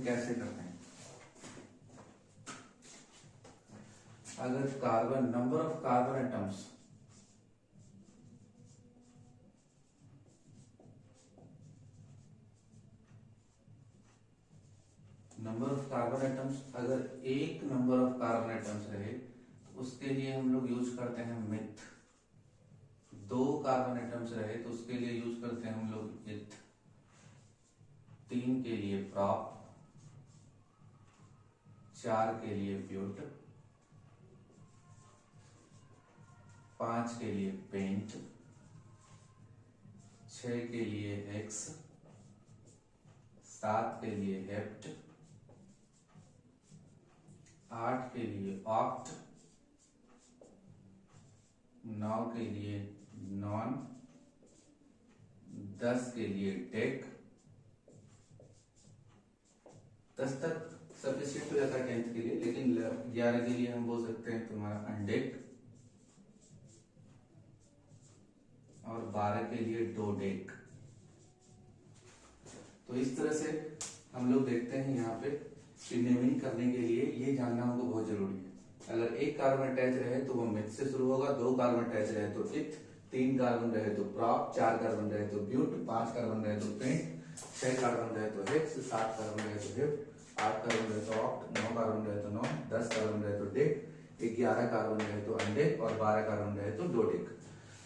Naming कैसे करते हैं। अगर carbon, number of carbon atoms, number of carbon atoms, अगर एक नंबर ऑफ कार्बन एटम्स रहे तो उसके लिए हम लोग यूज करते हैं मिथ। दो कार्बन एटम्स रहे तो उसके लिए यूज करते हैं हम लोग इथ। तीन के लिए प्रॉप, चार के लिए ब्यूट, पांच के लिए पेंट, छह के लिए हेक्स, सात के लिए हेप्ट, आठ के लिए ऑक्ट, नौ के लिए नॉन, 10 के लिए डेक। 10 तक सफिशिएंट हो जाता है 10th के लिए, लेकिन 11 के लिए हम बोल सकते हैं तुम्हारा अनडेक, और 12 के लिए डोडेक। तो इस तरह से हम लोग देखते हैं यहाँ पे नेमिंग करने के लिए ये जानना हमको बहुत जरूरी है। अगर एक कार्बन अटैच रहे तो वो मिथ से शुरू होगा, दो कार्बन अटैच रहे तो इथ, तीन कार्बन रहे तो प्रॉप, चार कार्बन रहे तो ब्यूट, पांच कार्बन रहे तो पेंट, छह कार्बन रहे तो हेक्स, सात कार्बन रहे तो हेप्ट, आठ कार्बन रहे तो ऑक्ट, नौ कार्बन रहे तो नॉन, 10 कार्बन रहे तो डेक, 11 कार्बन रहे तो अनडेक, और 12 कार्बन रहे तो डोडेक।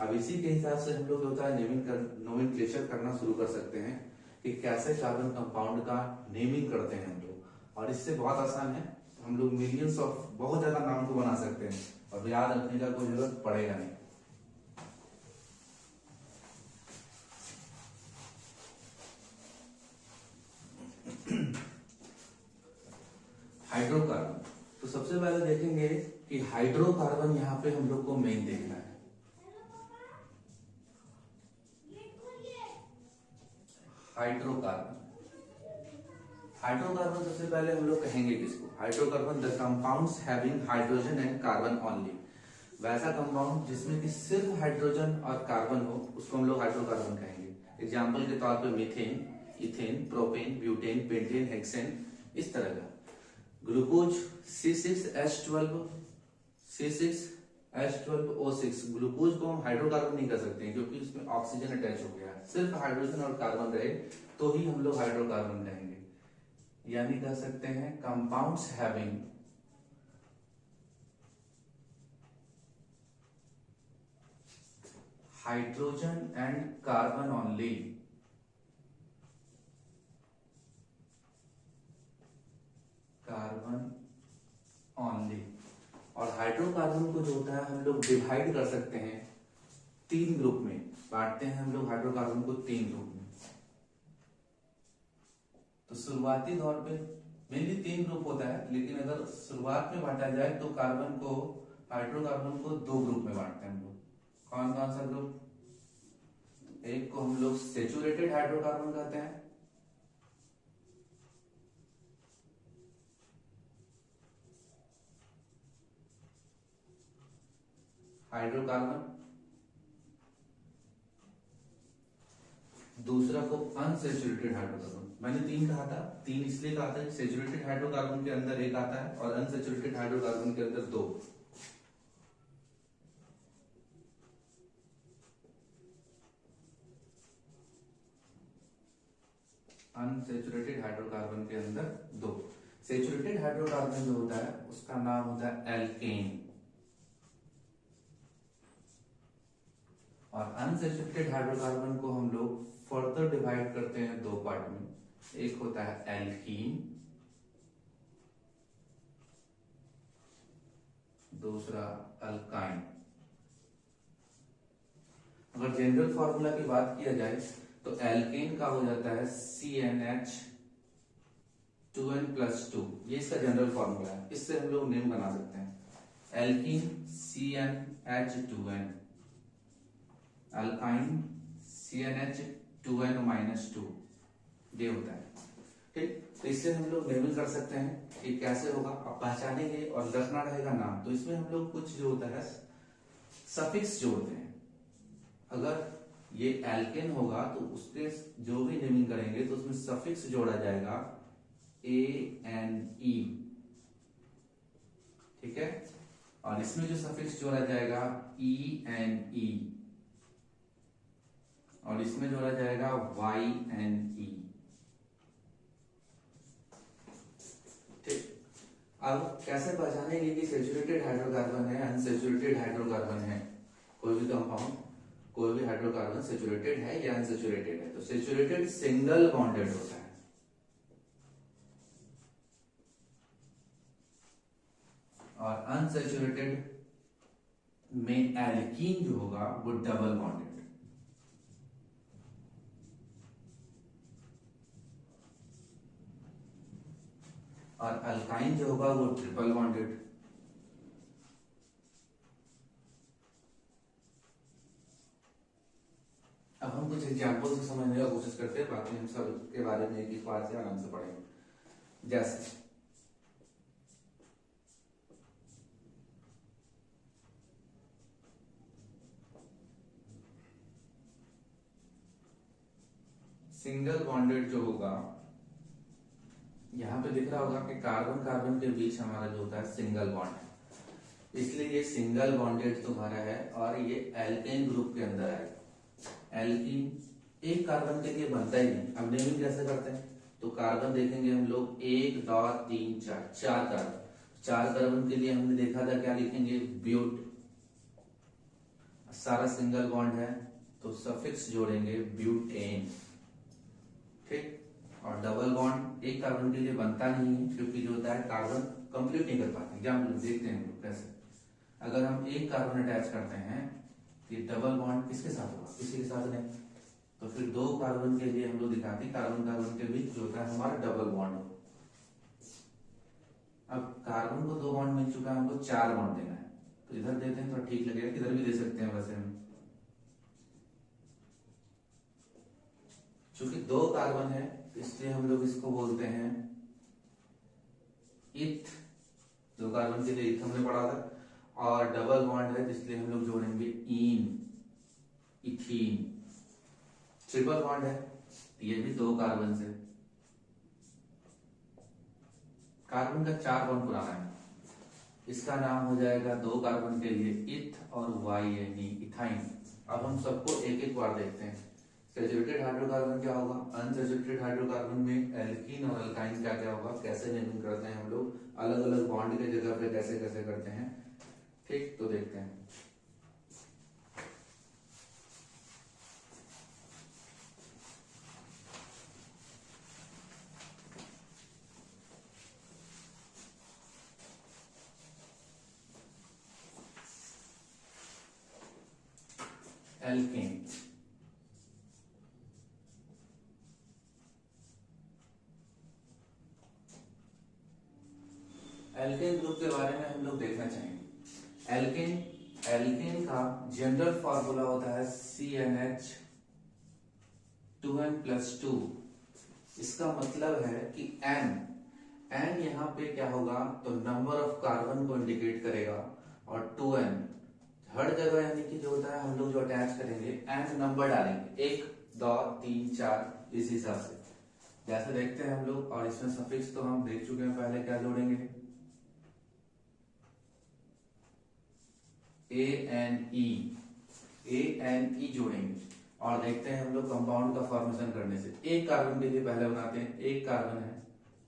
अब इसी के हिसाब से हम लोग होता है नोमेनक्लेचर करना शुरू कर सकते हैं कि कैसे कार्बन कंपाउंड का नेमिंग करते हैं हम लोग। और इससे बहुत आसान है, हम लोग मिलियंस ऑफ बहुत ज्यादा नाम को बना सकते हैं और याद रखने का कोई जरूरत पड़ेगा नहीं। हाइड्रोकार्बन, तो सबसे पहले देखेंगे कि हाइड्रोकार्बन यहाँ पे हम लोग को मेन देखना है। हाइड्रोकार्बन, हाइड्रोकार्बन सबसे पहले हम लोग कहेंगे किसको, hydrocarbon the compounds having hydrogen and carbon only. वैसा कंपाउंड जिसमें कि सिर्फ हाइड्रोजन और कार्बन हो उसको हम लोग हाइड्रोकार्बन कहेंगे। एग्जांपल के तौर पे methane, ethane, propane, butane, pentane, hexane, इस तरह का। ग्लूकोज C6H12, C6H12O6, ग्लूकोज को हम हाइड्रोकार्बन नहीं कर सकते हैं क्योंकि उसमें ऑक्सीजन अटैच हो गया है। सिर्फ हाइड्रोजन और कार्बन रहे तो ही हम लोग हाइड्रोकार्बन कहेंगे। यानी कह सकते हैं compounds having hydrogen and carbon only, carbon only. और हाइड्रोकार्बन को जो होता है हम लोग डिवाइड कर सकते हैं, तीन ग्रुप में बांटते हैं हम लोग हाइड्रोकार्बन को, तीन ग्रुप में। तो शुरुआती दौर पे मेनली तीन ग्रुप होता है, लेकिन अगर शुरुआत में बांटा जाए तो कार्बन को, हाइड्रोकार्बन को दो ग्रुप में बांटते हैं हम लोग। कौन कौन सा ग्रुप, एक को हम लोग सेचुरेटेड हाइड्रोकार्बन कहते हैं, हाइड्रोकार्बन, दूसरा को अनसेचुरेटेड हाइड्रोकार्बन। मैंने तीन कहा था, तीन इसलिए कहा था सेचुरेटेड हाइड्रोकार्बन के अंदर एक आता है और अनसेचुरेटेड हाइड्रोकार्बन के अंदर दो। अनसेचुरेटेड हाइड्रोकार्बन के अंदर दो। सेचुरेटेड हाइड्रोकार्बन जो होता है उसका नाम होता है एल्केन, और अनसेचुरेटेड हाइड्रोकार्बन को हम लोग फर्दर डिवाइड करते हैं दो पार्ट में। एक होता है एल्कीन, दूसरा अल्काइन। अगर जनरल फार्मूला की बात किया जाए तो एल्केन का हो जाता है CnH2n+2, ये इसका जनरल फार्मूला है। इससे हम लोग नेम बना सकते हैं एल्कीन CnH2n, अल्काइन CnH2n-2, ये होता है। ठीक, तो इससे हम लोग नेमिंग कर सकते हैं कि कैसे होगा, आप पहचानेंगे और रखना रहेगा नाम। तो इसमें हम लोग कुछ जो होता है सफिक्स जोड़ते हैं। अगर ये एल्केन होगा तो उसके जो भी नेमिंग करेंगे तो उसमें सफिक्स जोड़ा जाएगा ANE, ठीक है। और इसमें जो सफिक्स जोड़ा जाएगा ENE, और इसमें जोड़ा जाएगा YNE, ठीक। अब कैसे पहचानेंगे कि सैचुरेटेड हाइड्रोकार्बन है, अनसैचुरेटेड हाइड्रोकार्बन है? कोई भी कंपाउंड, कोई भी हाइड्रोकार्बन सैचुरेटेड है या अनसैचुरेटेड है? तो सैचुरेटेड सिंगल बॉन्डेड होता है, और अनसैचुरेटेड में एल्कीन जो होगा वो डबल बॉन्डेड, और अल्काइन जो होगा वो ट्रिपल बॉन्डेड। अब हम कुछ एग्जाम्पल से समझने का कोशिश करते हैं, बाकी हम सब के बारे में एक एक बार से आराम से पढ़ेंगे। जैसे सिंगल बॉन्डेड जो होगा, यहाँ पे दिख रहा होगा कि कार्बन कार्बन के बीच हमारा जो होता है सिंगल बॉन्ड है, इसलिए ये सिंगल बॉन्डेड तुम्हारा है, और ये एल्केन ग्रुप के अंदर है। एल्कीन एक कार्बन के लिए बनता ही नहीं। अब नेमिंग कैसे करते हैं? तो कार्बन देखेंगे हम लोग 1 2 3 4, 4 कार्बन, 4 कार्बन के लिए हमने देखा था क्या लिखेंगे? ब्यूट। सारा सिंगल बॉन्ड है तो सफिक्स जोड़ेंगे ब्यूटेन, ठीक। और डबल बॉन्ड एक कार्बन के लिए बनता नहीं है, क्योंकि जो होता है कार्बन कंप्लीट नहीं कर पाते। एग्जाम्पल देखते हैं हम लोग कैसे। अगर हम एक कार्बन अटैच करते हैं तो ये डबल बॉन्ड किसके साथ होगा? किसी के साथ नहीं। तो फिर 2 कार्बन के लिए हम लोग दिखाते हैं कार्बन कार्बन के बीच जो होता है हमारा डबल बॉन्ड। अब कार्बन को 2 बॉन्ड मिल चुका है, हमको 4 बॉन्ड देना है, तो इधर देते हैं तो ठीक लगेगा, किधर भी दे सकते हैं वैसे हम। चूंकि 2 कार्बन है इसलिए हम लोग इसको बोलते हैं इथ। 2 कार्बन के लिए इथ हमने पढ़ा था, और डबल बॉन्ड है इसलिए हम लोग जोड़ेंगे इन, इथीन। ट्रिपल बॉन्ड है ये भी 2 कार्बन से, कार्बन का 4 बॉन्ड पुराना है, इसका नाम हो जाएगा 2 कार्बन के लिए इथ और YNE, इथाइन। अब हम सबको एक एक बार देखते हैं। सैचुरेटेड हाइड्रोकार्बन क्या होगा? अनसैचुरेटेड हाइड्रोकार्बन में एल्कीन और अल्काइन क्या क्या होगा? कैसे नेमिंग करते हैं हम लोग, अलग अलग बॉन्ड के जगह पे कैसे कैसे करते हैं, ठीक। तो देखते हैं। एल्केन, एल्केन ग्रुप के बारे में हम लोग देखना चाहेंगे। एल्केन, एल्केन का जनरल फॉर्मूला होता है CnH 2n+2। इसका मतलब है कि n यहाँ पे क्या होगा? तो नंबर ऑफ कार्बन को इंडिकेट करेगा, और 2n हर जगह यानी कि जो होता है हम लोग जो अटैच करेंगे n नंबर डालेंगे, 1 2 3 4 इस हिसाब से। जैसे देखते हैं हम लोग, और इसमें सफिक्स तो हम देख चुके हैं पहले, क्या जोड़ेंगे? ANE जोड़ेंगे, और देखते हैं हम लोग कंपाउंड का फॉर्मेशन करने से। एक कार्बन के लिए पहले बनाते हैं, एक कार्बन है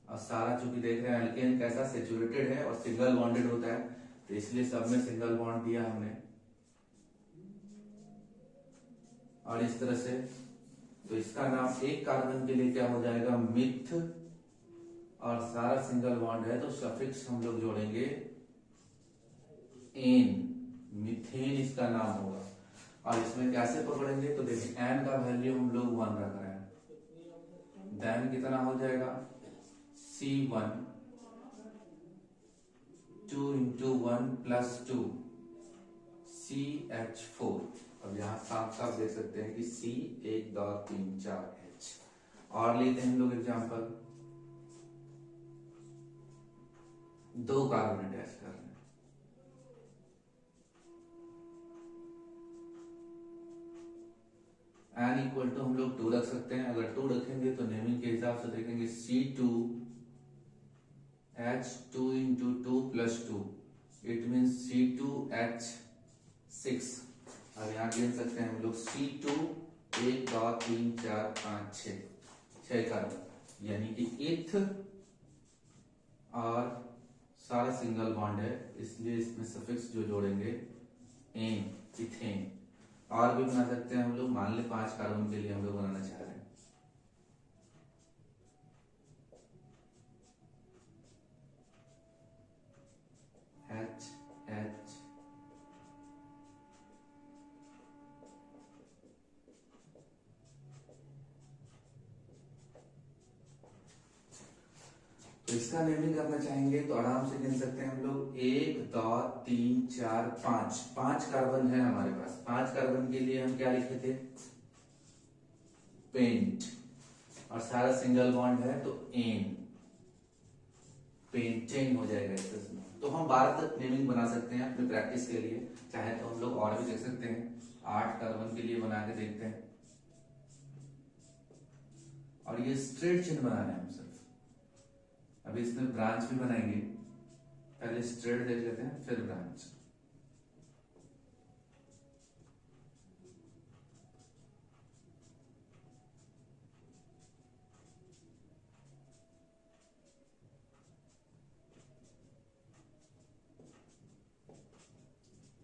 और सारा चूंकि देख रहे हैं एल्केन कैसा सैचुरेटेड है और सिंगल बॉन्डेड होता है, तो इसलिए सब में सिंगल बॉन्ड दिया हमने, और इस तरह से। तो इसका नाम एक कार्बन के लिए क्या हो जाएगा? मिथ, और सारा सिंगल बॉन्ड है तो सफिक्स हम लोग जोड़ेंगे एन, मिथेन इसका नाम होगा। और इसमें कैसे पकड़ेंगे? तो देखिए एन का वैल्यू हम लोग 1 रख रहे हैं, देन कितना हो जाएगा? C1 2 × 1 + 2 CH4। अब यहाँ साफ साफ देख सकते हैं कि C 1 2 3 4 H। और लेते हैं हम लोग एग्जांपल, 2 कार्बन अटैच कर रहे हैं, n = हम लोग 2 रख सकते हैं। अगर 2 रखेंगे तो नेमिंग के हिसाब से देखेंगे C2 H2 × 2 + 2, it means C2H6। अब यहाँ गिन सकते हैं हम लोग C2 1 2 3 4 5 6 कार्बन, यानी कि इथ और सारा सिंगल बॉन्ड है, इसलिए इसमें सफिक्स जो जोड़ेंगे एन, इथेन। और भी बना सकते हैं हम लोग, मान ले 5 कार्बन के लिए हम लोग बनाना चाह रहे हैं। H H तो इसका नेमिंग करना चाहेंगे तो आराम से गिन सकते हैं हम लोग 1 2 3 4 5। 5 कार्बन है हमारे पास। 5 कार्बन के लिए हम क्या लिखे थे? पेंट। और सारा सिंगल बॉन्ड है तो एन, पेंटेन हो जाएगा इसमें। तो हम 12 तक नेमिंग बना सकते हैं अपनी प्रैक्टिस के लिए। चाहे तो हम लोग और भी देख सकते हैं, 8 कार्बन के लिए बना के देखते हैं। और ये स्ट्रेट चेन बनाना है हम सिर्फ। अभी इसमें ब्रांच भी बनाएंगे, पहले स्ट्रेट देख लेते हैं फिर ब्रांच।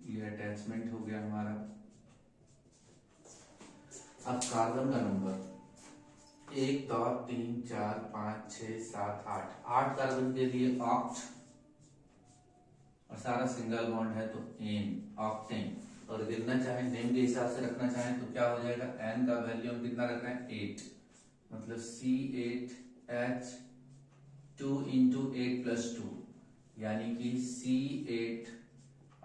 ये अटैचमेंट हो गया हमारा। अब कार्बन का नंबर 1 2 3 4 5 6 7 8। 8 कार्बन के लिए ऑक्ट, और सारा सिंगल बॉन्ड है तो एन, ऑक्टेन। और गिनना चाहें, नेम के हिसाब से रखना चाहें तो क्या हो जाएगा? एन का वैल्यू हम कितना रख रहे हैं? 8, मतलब C8H2 × 8 + 2, यानी कि C8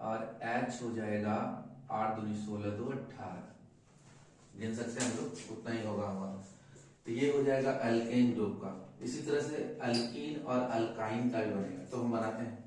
और H हो जाएगा 8 दूनी 16 2 18। गिन सकते हैं हम लोग, उतना ही होगा हमारा। तो ये हो जाएगा अल्केन ग्रुप का। इसी तरह से अल्कीन और अल्काइन का भी बनेगा, तो हम बनाते हैं।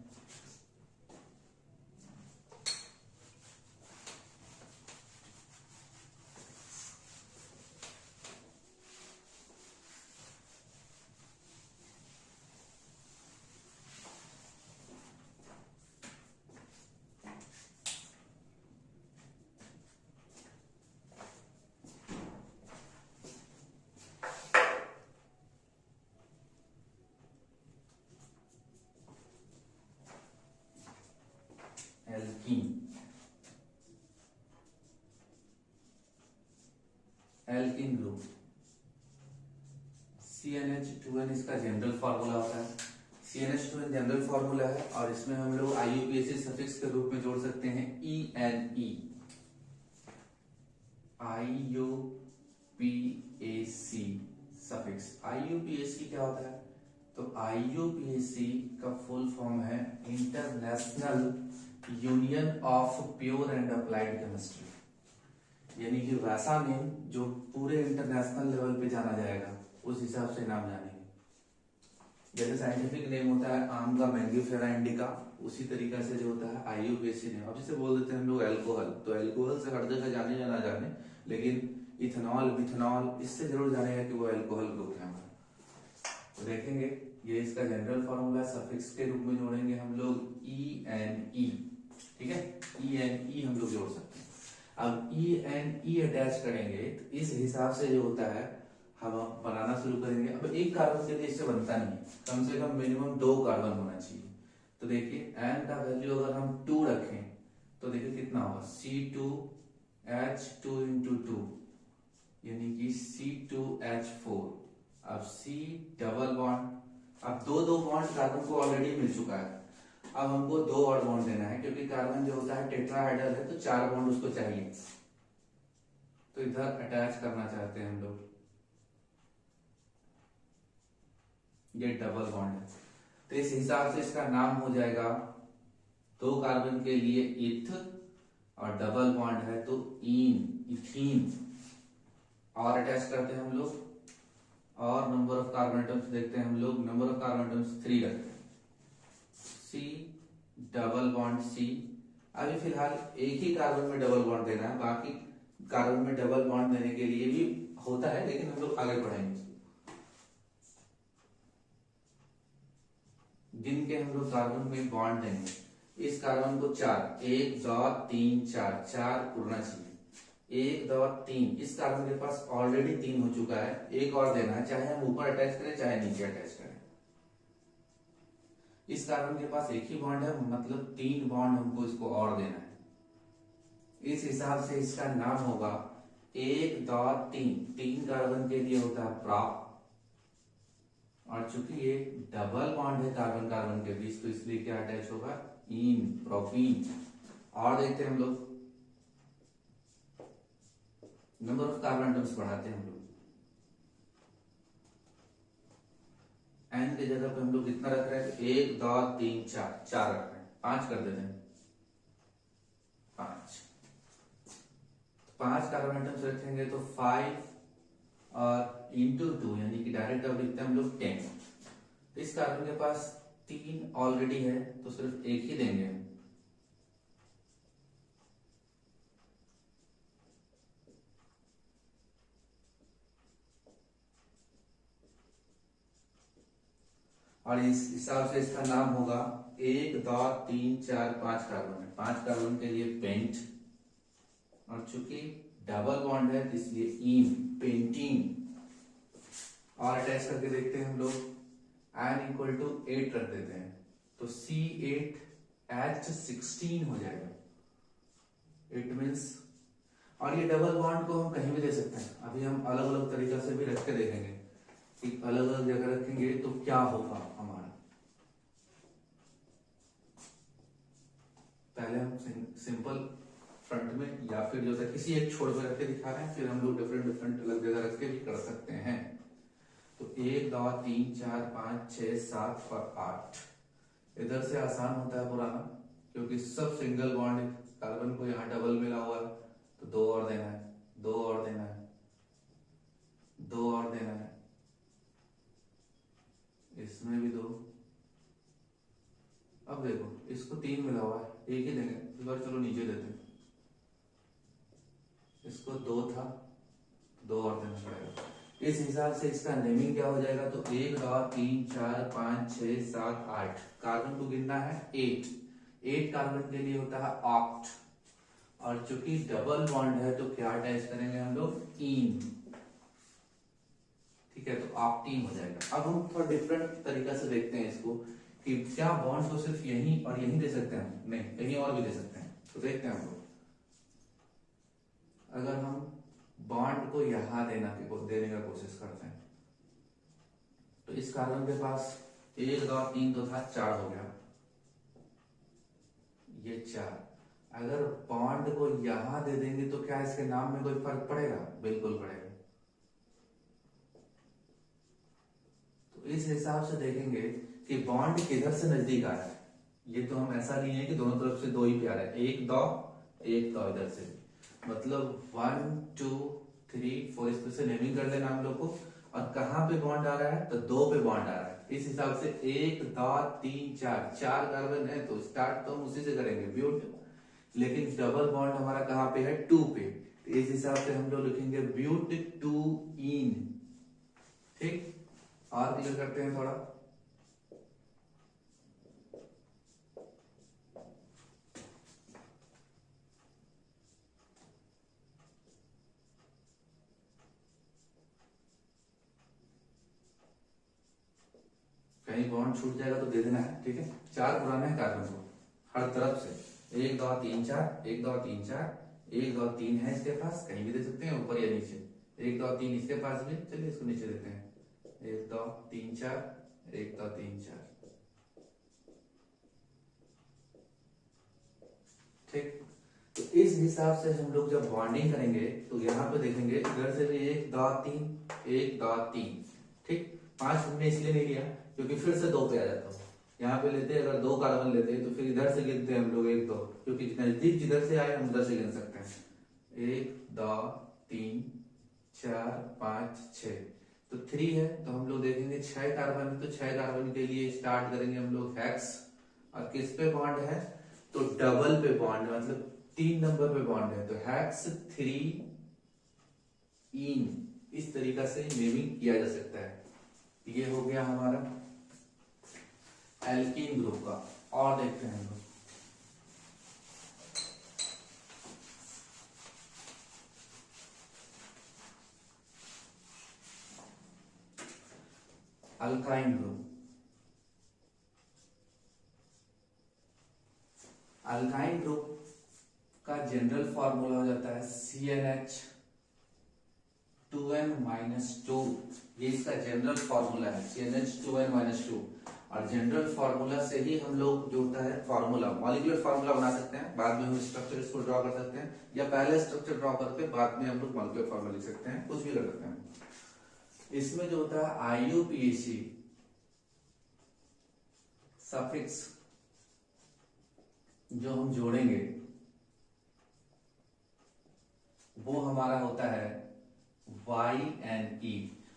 एल्कीन ग्रुप CnH2n इसका जनरल फार्मूला होता है। CnH2n जनरल फार्मूला है, और इसमें हम लोग IUPAC सफिक्स के रूप में जोड़ सकते हैं ENE। IUPAC suffix. IUPAC क्या होता है? तो IUPAC का फुल फॉर्म है international union of pure and applied chemistry, यानी कि वैसा नेम जो पूरे इंटरनेशनल लेवल पे जाना जाएगा, उस हिसाब से नाम जानेंगे। जैसे साइंटिफिक नेम होता है आम का मैंगीफेरा इंडिका, उसी तरीका से जो होता है IUPAC नेम। अब जैसे बोल देते हैं हम लोग अल्कोहल, तो अल्कोहल से हर जगह जाने या ना जाने, लेकिन इथेनॉल, मिथेनॉल, इससे जरूर जानेगा कि वो अल्कोहल ग्रुप है हमारा। तो देखेंगे, ये इसका जनरल फॉर्मूला सफिक्स के रूप में जोड़ेंगे हम लोग ENE। ठीक है, ENE हम लोग जोड़ सकते हैं। अब ENE अटैच करेंगे तो इस हिसाब से जो होता है हम बनाना शुरू करेंगे। अब एक कार्बन के लिए इससे बनता नहीं है, कम से कम मिनिमम 2 कार्बन होना चाहिए। तो देखिए एन का वैल्यू अगर हम 2 रखें तो देखिए कितना होगा? C2H2 × 2, यानी कि C2H4। अब C डबल बॉन्ड, अब दो बॉन्ड कार्बन को ऑलरेडी मिल चुका है, अब हमको 2 और बॉन्ड देना है, क्योंकि कार्बन जो होता है टेट्राहेड्रल है तो 4 बॉन्ड उसको चाहिए। तो इधर अटैच करना चाहते हैं हम लोग, ये डबल बॉन्ड है, तो इस हिसाब से इसका नाम हो जाएगा, 2 कार्बन के लिए इथ और डबल बॉन्ड है तो ईन, इथीन। और अटैच करते हैं हम लोग, और नंबर ऑफ कार्बन एटम्स देखते हैं हम लोग, नंबर ऑफ कार्बन एटम्स 3 रखते हैं। C double bond C। अभी फिलहाल एक ही कार्बन में डबल बॉन्ड देना है, बाकी कार्बन में डबल बॉन्ड देने के लिए भी होता है, लेकिन हम लोग आगे पढ़ेंगे। जिनके हम लोग कार्बन में बॉन्ड देंगे, इस कार्बन को 4, 1 2 3 4, 4 उड़ना चाहिए, 1 2 3। इस कार्बन के पास ऑलरेडी 3 हो चुका है, एक और देना है, चाहे हम ऊपर अटैच करें चाहे नीचे अटैच करें। इस कार्बन के पास एक ही बॉन्ड है, मतलब 3 बॉन्ड हमको इसको और देना है। इस हिसाब से इसका नाम होगा 1 2 3। 3 कार्बन के लिए होता है प्रॉप, और चूंकि ये डबल बॉन्ड है कार्बन कार्बन के बीच, तो इसलिए क्या अटैच होगा, इन, प्रोपीन। और देखते हैं हम लोग, नंबर ऑफ कार्बन एटम्स बढ़ाते हैं हम लोग। एन की जगह पे हम लोग कितना रख रहे हैं, 1 2 3 4, 4 रख रहे हैं, 5 कर देते हैं, 5। 5 कार्बन एटम्स रखेंगे तो 5 और इंटू 2, यानी कि डायरेक्ट अब लिखते हैं हम लोग 10। इस कार्बन के पास 3 ऑलरेडी है, तो सिर्फ एक ही देंगे। और इस हिसाब से इसका नाम होगा 1 2 3 4 5 कार्बन है, 5 कार्बन के लिए पेंट, और चूंकि डबल बॉन्ड है तो इसलिए इन, पेंटीन। और अटैच करके देखते हैं हम लोग, n इक्वल टू 8 रख देते हैं, तो C8H16 हो जाएगा। इट मीन्स, और ये डबल बॉन्ड को हम कहीं भी दे सकते हैं। अभी हम अलग अलग तरीका से भी रख के देखेंगे कि अलग अलग जगह रखेंगे तो क्या होगा हमारा। पहले हम सिंपल फ्रंट में या फिर जो है किसी एक छोर पे रख के दिखा रहे हैं, फिर हम लोग डिफरेंट डिफरेंट अलग जगह रख के भी कर सकते हैं। तो 1 2 3 4 5 6 7 और 8। इधर से आसान होता है पुराना, क्योंकि सब सिंगल बॉन्ड, कार्बन को यहाँ डबल मिला हुआ है, तो 2 और देना है, 2 और देना है, 2 और देना है, इसमें भी 2। अब देखो इसको 3 मिला हुआ है, एक ही देंगे, इस बार चलो नीचे देते हैं। इसको 2 था, 2 और देना पड़ेगा। इस हिसाब से इसका नेमिंग क्या हो जाएगा, तो 1 2 3 4 5 6 7 8। कार्बन को गिनना है 8। 8 कार्बन के लिए होता है ऑक्ट, और चूंकि डबल बॉन्ड है तो क्या अटैच करेंगे हम लोग, इन। ठीक है, तो ऑक्टीन हो जाएगा। अब हम थोड़ा डिफरेंट तरीका से देखते हैं इसको, कि क्या बॉन्ड को सिर्फ यहीं और यहीं दे सकते हैं, नहीं कहीं और भी दे सकते हैं। तो देखते हैं हम लोग, अगर हम बॉन्ड को यहां देने का कोशिश करते हैं, तो इस कार्बन के पास 1 2 3 तो था, 4 हो गया, ये 4। अगर बॉन्ड को यहां दे देंगे तो क्या इसके नाम में कोई फर्क पड़ेगा, बिल्कुल पड़ेगा। तो इस हिसाब से देखेंगे कि बॉन्ड किधर से नजदीक आ रहा है। ये तो हम ऐसा नहीं है कि दोनों तरफ से 2 ही पे आ रहा है, 1 2 1 2 इधर से, मतलब 1 2 3 4 इस तरह से नेमिंग कर देना हम लोग को। और कहाँ पे बॉन्ड आ रहा है, तो 2 पे बॉन्ड आ रहा है। इस हिसाब से 1 2 3 4, 4 कार्बन है, तो स्टार्ट तो हम उसी से करेंगे, ब्यूट। लेकिन डबल बॉन्ड हमारा कहाँ पे है, 2 पे, तो इस हिसाब से हम लोग लिखेंगे ब्यूट 2 इन। ठीक, और क्लियर करते हैं थोड़ा। कहीं बॉन्ड छूट जाएगा तो दे देना है, ठीक है। 4 पुराना है कार्बन को हर तरफ से, 1 2 3 4, 1 2 3 4, 1 2 3 है इसके पास, कहीं भी दे सकते हैं, ऊपर या नीचे। 1 2 3 इसके पास भी, चलिए इसको नीचे देते हैं, 1 2 3 4, 1 2 3 4। ठीक, तो इस हिसाब से हम लोग जब बॉन्डिंग करेंगे तो यहाँ पे देखेंगे इधर से भी 1 2 3, 1 2 3। ठीक, 5 हमने इसलिए नहीं लिया क्योंकि फिर से 2 पे आ जाता हूँ। यहाँ पे लेते अगर 2 कार्बन लेते तो फिर इधर से गिनते हैं हम लोग 1 2, क्योंकि नजदीक जिधर से आए हम उधर से गिन सकते हैं। 1 2 3 4 5 6, तो 3 है, तो हम लोग देखेंगे 6 कार्बन है, तो 6 कार्बन के लिए स्टार्ट करेंगे हम लोग हेक्स। और किस पे बॉन्ड है, तो डबल पे बॉन्ड, मतलब 3 नंबर पे बॉन्ड है, तो हेक्स 3 इन। इस तरीका से नेमिंग किया जा सकता है। ये हो गया हमारा। एल्कीन ग्रुप का। और देखते हैं हम लोग, अल्काइन ग्रुप। अल्काइन ग्रुप का जनरल फॉर्मूला हो जाता है CnH2n-2। ये इसका जनरल फॉर्मूला है CnH2n-2। और जनरल फॉर्मूला से ही हम लोग जो होता है फॉर्मूला, मॉलिक्यूलर फॉर्मूला बना सकते हैं। बाद में हम स्ट्रक्चर इसको ड्रॉ कर सकते हैं, या पहले स्ट्रक्चर ड्रॉ करके बाद में हम लोग मॉलिक्यूलर फॉर्मूला लिख सकते हैं, कुछ भी कर सकते हैं। इसमें जो होता है IUPAC सफिक्स जो हम जोड़ेंगे वो हमारा होता है YnE।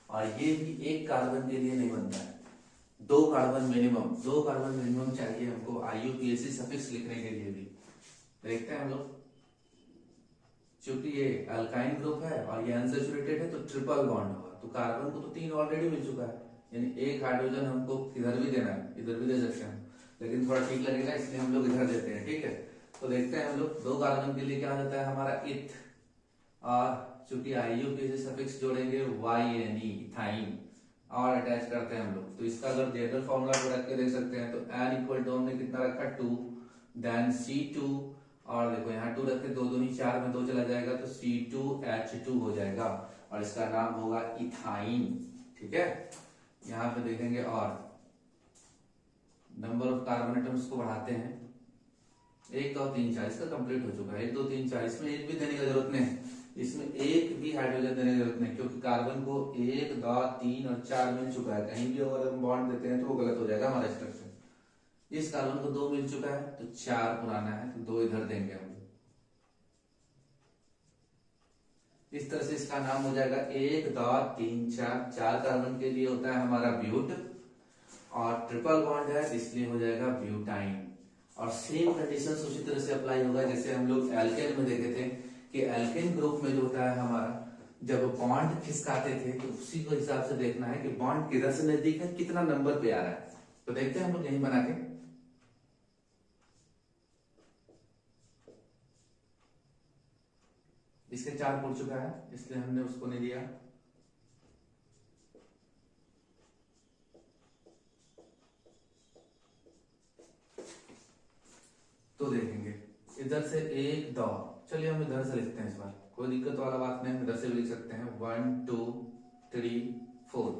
और ये भी एक कार्बन के लिए नहीं बनता है, दो कार्बन मिनिमम चाहिए हमको IUPAC सफिक्स लिखने के लिए भी। देखते हैं हम लोग, क्योंकि ये अल्काइन ग्रुप है और ये अनसैचुरेटेड है तो ट्रिपल बॉन्ड होगा, तो कार्बन को तो 3 ऑलरेडी मिल चुका है, यानी एक हाइड्रोजन हमको इधर भी देना है, इधर भी दे सकते हैं, लेकिन थोड़ा ठीक लगेगा इसलिए हम लोग इधर देते हैं। ठीक है, तो देखते हैं हम लोग, दो कार्बन के लिए क्या हो जाता है हमारा इथ, और चूंकि IUPAC सफिक्स जोड़ेंगे YnE इथाइन, और अटैच करते हैं हम लोग। तो इसका अगर जनरल फॉर्मूला को रख के देख सकते हैं तो N इक्वल टू हमने कितना रखा 2, देन C2, और देखो यहाँ 2 रख के 2 दूनी 4 में 2 चला जाएगा तो C2H2 हो जाएगा, और इसका नाम होगा इथाइन। ठीक है, यहाँ पे देखेंगे और नंबर ऑफ कार्बन एटम्स को बढ़ाते हैं, 1 2 3 4 इसका कंप्लीट हो चुका है, 1 2 3 4, इसमें एक भी देने की जरूरत नहीं, इसमें एक भी हाइड्रोजन देने की जरूरत नहीं, क्योंकि कार्बन को 1 2 3 और 4 मिल चुका है। कहीं भी अगर हम बॉन्ड देते हैं तो वो गलत हो जाएगा हमारा स्ट्रक्चर। इस कार्बन को 2 मिल चुका है तो 4 पुराना है तो 2 इधर देंगे हम। इस तरह से इसका नाम हो जाएगा 1 2 3 4। 4 कार्बन के लिए होता है हमारा ब्यूट, और ट्रिपल बॉन्ड है इसलिए हो जाएगा ब्यूटाइन। और सेम कंडीशंस उसी तरह से अप्लाई होगा जैसे हम लोग एल्केन में देखे थे कि एल्केन ग्रुप में जो होता है हमारा, जब बॉन्ड खिसकाते थे तो उसी को हिसाब से देखना है कि बॉन्ड किधर से नजदीक है, कितना नंबर पे आ रहा है। तो देखते हैं हम लोग यही बना के, इसके 4 पुड़ चुका है इसलिए हमने उसको नहीं दिया। तो देखेंगे इधर से 1 2, चलिए हम इधर से लिखते हैं, इस बार कोई दिक्कत वाला बात नहीं, इधर से भी लिख सकते हैं 1 2 3 4।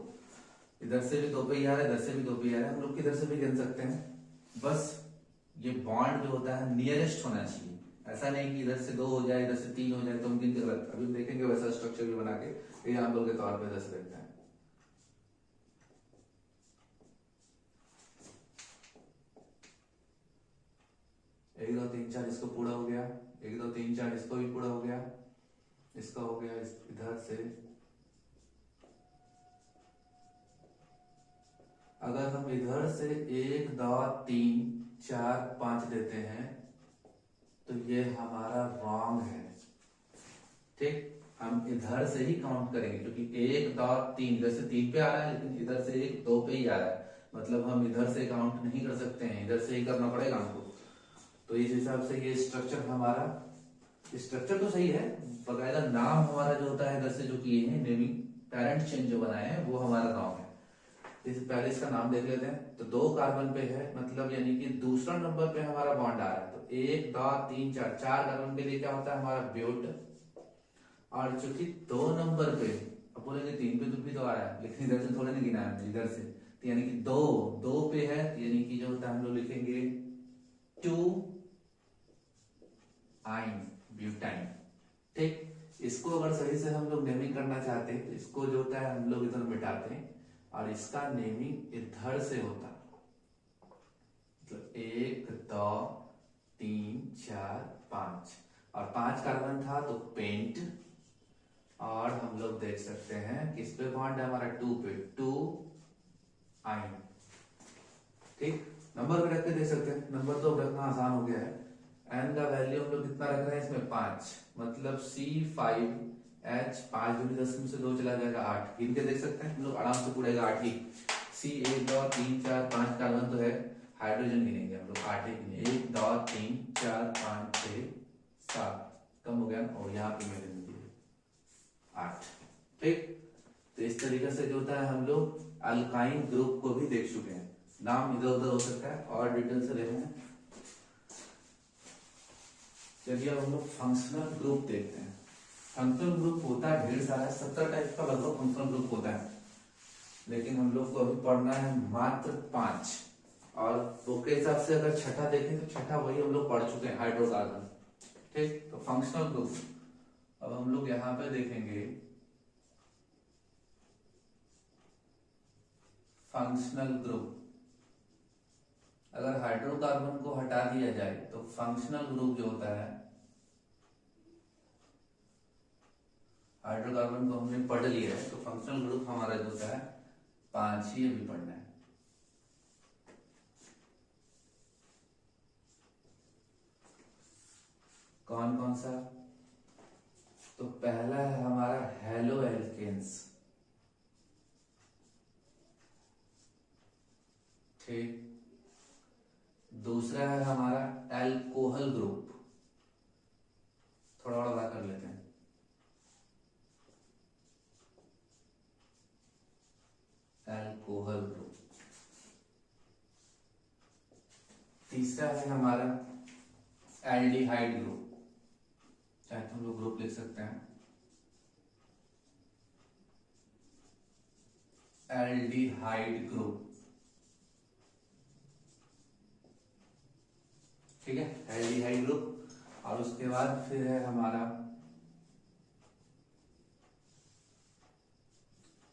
इधर से भी 2 पे आ रहा है, इधर से भी 2 पे आ रहा है, हम लोग किधर से भी गिन सकते हैं। बस ये बॉन्ड जो होता है नियरेस्ट होना चाहिए, ऐसा नहीं कि इधर से 2 हो जाए इधर से 3 हो जाए तो हम गिन के गलत। अभी देखेंगे वैसा स्ट्रक्चर भी बना के एग्जाम्पल के तौर पर इधर से देखते हैं। एक 2 3 4 इसको पूरा हो गया, 1 2 3 4 इसको भी पूरा हो गया, इसका हो गया इधर से। अगर हम इधर से 1 2 3 4 5 देते हैं तो ये हमारा रॉन्ग है। ठीक, हम इधर से ही काउंट करेंगे क्योंकि 1 2 3 इधर से 3 पे आ रहा है लेकिन इधर से 1 2 पे ही आ रहा है, मतलब हम इधर से काउंट नहीं कर सकते हैं, इधर से ही करना पड़ेगा हमको। तो इस हिसाब से ये स्ट्रक्चर हमारा, स्ट्रक्चर तो सही है, बकायदा नाम हमारा जो होता है इधर से जो किए हैं नेमिंग पेरेंट चेंज जो बनाए हैं वो हमारा रॉन्ग है। इस पहले इसका नाम देख लेते हैं। तो 2 कार्बन पे है, मतलब यानी कि दूसरा नंबर पे हमारा बॉन्ड आ रहा है, तो 1 2 3 4 4 कार्बन के लिए क्या होता है हमारा ब्यूट। और चूंकि 2 नंबर पे, अब बोलेंगे 3 पे तो भी तो आ रहा है, लेकिन इधर से थोड़ा नहीं गिना है इधर से, तो यानी कि 2 पे है, यानी कि जो होता है हम लोग लिखेंगे 2 आइन ब्यूटाइन। ठीक, इसको अगर सही से हम लोग नेमिंग करना चाहते हैं तो इसको जो होता है हम लोग इधर मिटाते हैं और इसका नेमिंग इधर से होता है, मतलब 1 2 3 4 5, और 5 कार्बन था तो पेंट, और हम लोग देख सकते हैं किस पे बॉन्ड है हमारा 2 पे, 2 आइन। ठीक, नंबर पे रख के देख सकते हैं, नंबर तो रखना आसान हो गया है। एन का वैल्यू हम लोग कितना रख रहे हैं इसमें 5, मतलब C5H 5 दूनी 10 में से 2 चला जाएगा 8, गिन के देख सकते हैं हम लोग आराम से पूरेगा 8 ही। C 1 2 3 4 5 कार्बन तो है, हाइड्रोजन गिनेंगे हम लोग, 8 ही गिने, 1 2 3 4 5 6 7, कम हो गया, और यहाँ पे मैंने दिए 8। ठीक, तो इस तरीके से जो होता है हम लोग अल्काइन ग्रुप को भी देख चुके हैं। नाम इधर उधर हो सकता है और डिटेल से देखें। चलिए अब हम लोग फंक्शनल ग्रुप देखते हैं। फंक्शनल ग्रुप होता है ढेर सारा, 70 टाइप का लगभग फंक्शनल ग्रुप होता है, लेकिन हम लोग को अभी पढ़ना है मात्र 5। और बुक के हिसाब से अगर छठा देखें तो छठा वही हम लोग पढ़ चुके हैं, हाइड्रोकार्बन। ठीक, तो फंक्शनल ग्रुप अब हम लोग यहाँ पे देखेंगे। फंक्शनल ग्रुप, अगर हाइड्रोकार्बन को हटा दिया जाए तो फंक्शनल ग्रुप जो होता है, हाइड्रोकार्बन को हमने पढ़ लिया है, तो फंक्शनल ग्रुप हमारा जो होता है 5 ही अभी पढ़ना है। कौन कौन सा? तो पहला है हमारा हेलो एल्केन्स। ठीक, दूसरा है हमारा एल्कोहल ग्रुप, थोड़ा बड़ा कर लेते हैं। Alcohol group. तीसरा है हमारा एल्डिहाइड ग्रुप, चाहे तुम लोग ग्रुप लिख सकते हैं, एल्डिहाइड ग्रुप। ठीक है, एल्डिहाइड ग्रुप। और उसके बाद फिर है हमारा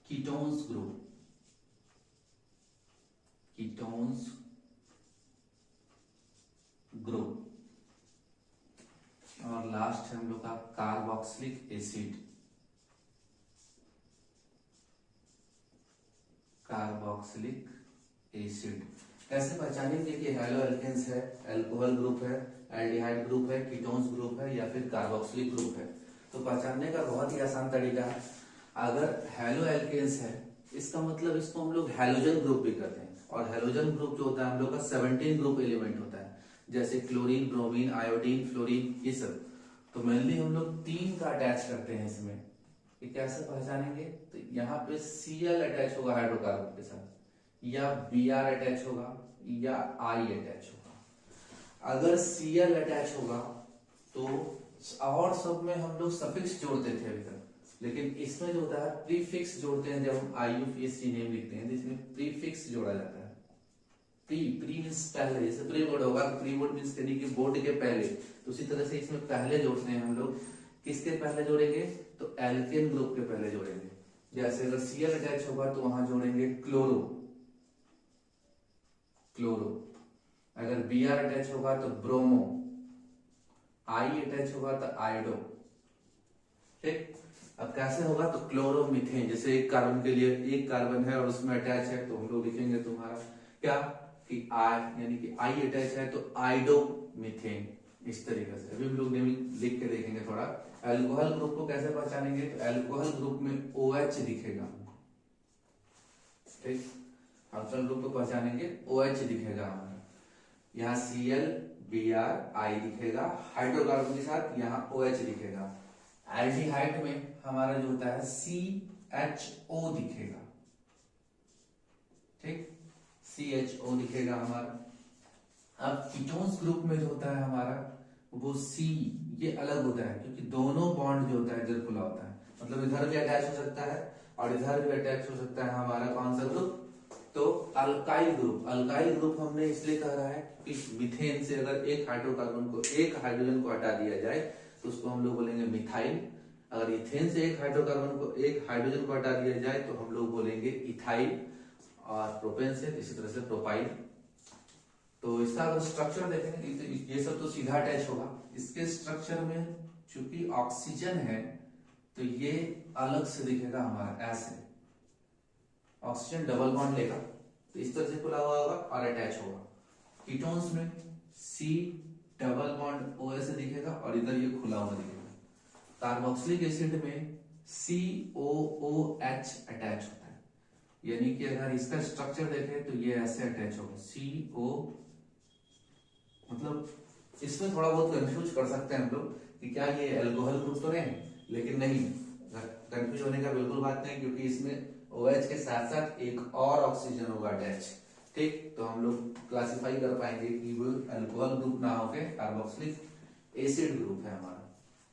कीटोन्स ग्रुप, कीटोन्स ग्रुप। और लास्ट है हम लोग का कार्बोक्सिलिक एसिड, कार्बोक्सिलिक एसिड। कैसे पहचानेंगे कि हेलो एल्केन्स है, एल्कोहल ग्रुप है, एल्डिहाइड ग्रुप है, कीटोन्स ग्रुप है या फिर कार्बोक्सिलिक ग्रुप है? तो पहचानने का बहुत ही आसान तरीका है। अगर हेलो एल्केन्स है, इसका मतलब इसको हम लोग हैलोजन ग्रुप भी कहते हैं, और हैलोजन ग्रुप जो होता है हम लोग का 17 ग्रुप एलिमेंट होता है, जैसे क्लोरीन, ब्रोमीन, आयोडीन, फ्लोरीन, ये सब। तो मेनली हम लोग 3 का अटैच करते हैं इसमें। ये कैसे पहचानेंगे? तो यहाँ पे Cl अटैच होगा हाइड्रोकार्बन के साथ, या Br अटैच होगा, या I अटैच होगा। अगर Cl अटैच होगा तो, और सब में हम लोग सफिक्स जोड़ते थे अभी तक, लेकिन इसमें जो होता है प्रीफिक्स जोड़ते हैं। जब हम IUPAC नेम लिखते हैं तो इसमें प्रीफिक्स जोड़ा जाता है। प्री मीन्स पहले, जैसे प्री बोर्ड होगा, प्री बोर्ड मीन्स यानी कि बोर्ड के पहले, तो उसी तरह से इसमें पहले जोड़ते हैं हम लोग। किसके पहले जोड़ेंगे? तो एल्केन ग्रुप के पहले जोड़ेंगे। जैसे अगर Cl अटैच होगा तो वहां जोड़ेंगे क्लोरो, क्लोरो। अगर Br अटैच होगा तो ब्रोमो, I अटैच होगा तो आयोडो। ठीक, अब कैसे होगा? तो क्लोरोमीथेन, जैसे एक कार्बन के लिए एक कार्बन है और उसमें अटैच है, तो हम लोग लिखेंगे तुम्हारा क्या कि I, यानी कि I अटैच है तो आइडोमीथेन। इस तरीके से अभी हम लोग लिख के देखेंगे थोड़ा। अल्कोहल ग्रुप को कैसे पहचानेंगे? तो अल्कोहल ग्रुप में OH दिखेगा। ठीक, फंक्शनल ग्रुप को पहचानेंगे, OH दिखेगा हमारा, यहाँ Cl, Br, I दिखेगा, हाइड्रोकार्बन के साथ यहाँ OH दिखेगा। एल्डिहाइड में हमारा जो होता है CHO दिखेगा। ठीक, CHO दिखेगा हमारा। अब कीटोन्स ग्रुप में जो होता है हमारा वो C, ये अलग होता है क्योंकि दोनों बॉन्ड जो होता है इधर खुला होता है, मतलब इधर भी अटैच हो सकता है और इधर भी अटैच हो सकता है हमारा कौन सा ग्रुप? तो अल्काइल ग्रुप। अल्काइल ग्रुप हमने इसलिए कह रहा है कि मीथेन से अगर एक हाइड्रोकार्बन को, एक हाइड्रोजन को हटा दिया जाए तो उसको हम लोग बोलेंगे मिथाइल। अगर इथेन से एक हाइड्रोकार्बन को, एक हाइड्रोजन को हटा दिया जाए तो हम लोग बोलेंगे इथाइल, और प्रोपेन से इसी तरह से प्रोपाइल। तो इसका अगर स्ट्रक्चर देखेंगे तो ये सब तो सीधा अटैच होगा। इसके स्ट्रक्चर में चूंकि ऑक्सीजन है तो ये अलग से दिखेगा हमारा, ऐसे ऑक्सीजन डबल बॉन्ड लेगा तो इस तरह से खुला हुआ होगा और अटैच होगा। कीटोन्स में C डबल बॉन्ड OH से दिखेगा और इधर ये खुला हुआ दिखेगा। कार्बोक्सिलिक एसिड में COOH अटैच होता है, यानी कि अगर इसका स्ट्रक्चर देखें तो ये ऐसे अटैच होगा, COOH। मतलब इसमें थोड़ा बहुत कंफ्यूज कर सकते हैं हम लोग कि क्या ये अल्कोहल ग्रुप तो नहीं, लेकिन नहीं, कंफ्यूज होने का बिल्कुल बात नहीं, क्योंकि इसमें OH के साथ साथ एक और ऑक्सीजन होगा अटैच। ठीक, तो हम लोग क्लासिफाई कर पाएंगे कि वो अल्कोहल ग्रुप ना होके कार्बोक्सिलिक एसिड ग्रुप है हमारा।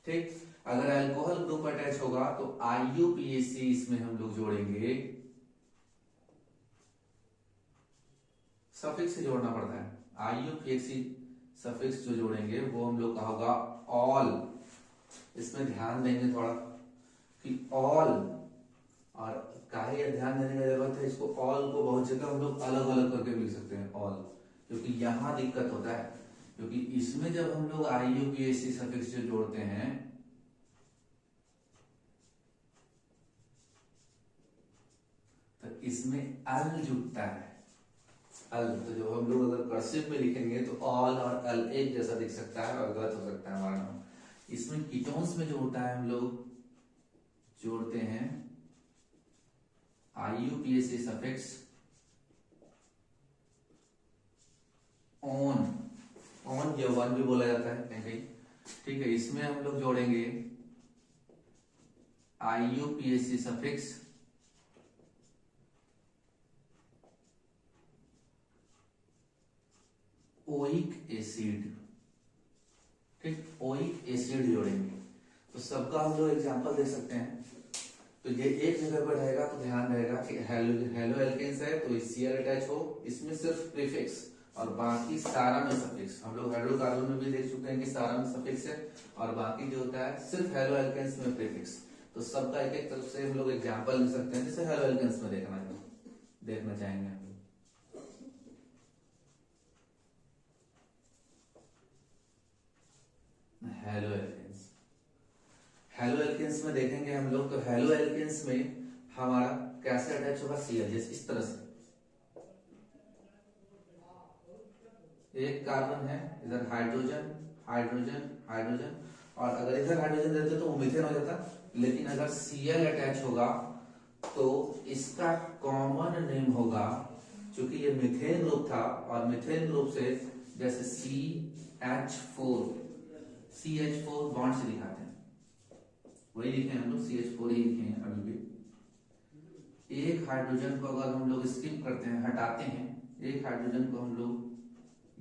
ठीक, अगर अल्कोहल ग्रुप अटैच होगा तो IUPAC इसमें हम लोग जोड़ेंगे, सफिक्स से जोड़ना पड़ता है। IUPAC सफिक्स जो जोड़ेंगे वो हम लोग का होगा ऑल। इसमें ध्यान देंगे थोड़ा कि ऑल, और काहे ध्यान देने की जरूरत है, इसको ऑल को बहुत जगह हम लोग अलग अलग करके भी लिख सकते हैं ऑल, क्योंकि यहाँ दिक्कत होता है, क्योंकि इसमें जब हम लोग IUPAC सफिक्स जो जोड़ते हैं तो इसमें अल जुड़ता है, अल। तो जो हम लोग अगर कर्सिव में लिखेंगे तो ऑल और अल एक जैसा दिख सकता है और गलत हो सकता है हमारा नाम। इसमें कीटोन्स में जो होता है हम लोग जोड़ते हैं IUPAC सफिक्स ऑन, ऑन या वन भी बोला जाता है कहीं कहीं। ठीक है, इसमें हम लोग जोड़ेंगे IUPAC सफिक्स ओइक एसिड। ठीक, ओइक एसिड जोड़ेंगे। तो सबका हम लोग एग्जांपल दे सकते हैं। तो ये एक जगह पर रहेगा तो ध्यान रहेगा कि हेलो एल्केन्स है तो Cl अटैच हो, इसमें सिर्फ प्रीफिक्स और बाकी सारा में सफिक्स। हम लोग हाइड्रोकार्बन में भी देख चुके हैं कि सारा में सफिक्स है और बाकी जो होता है सिर्फ हेलो एल्केन्स में प्रीफिक्स। तो सबका एक एक तरफ से हम लोग एग्जांपल ले सकते हैं, जैसे हेलो एल्केन्स में देखना चाहेंगे हम लोग। हेलो एल्केन्स, हेलो एल्केन्स में देखेंगे हम लोग, तो हेलो एल्केन्स में हमारा कैसे अटैच होगा Cl, जैसे इस तरह से एक कार्बन है, इधर हाइड्रोजन हाइड्रोजन हाइड्रोजन, और अगर इधर हाइड्रोजन देते तो वो मीथेन हो जाता। लेकिन अगर Cl अटैच होगा तो इसका कॉमन नेम होगा, क्योंकि ये मीथेन ग्रुप था और मीथेन ग्रुप से जैसे CH4 बॉन्ड से दिखाते हैं, वही लिखे हम लोग CH4 ही लिखे हैं अभी भी। एक हाइड्रोजन को अगर हम लोग स्किप करते हैं, हटाते हैं, एक हाइड्रोजन को हम लोग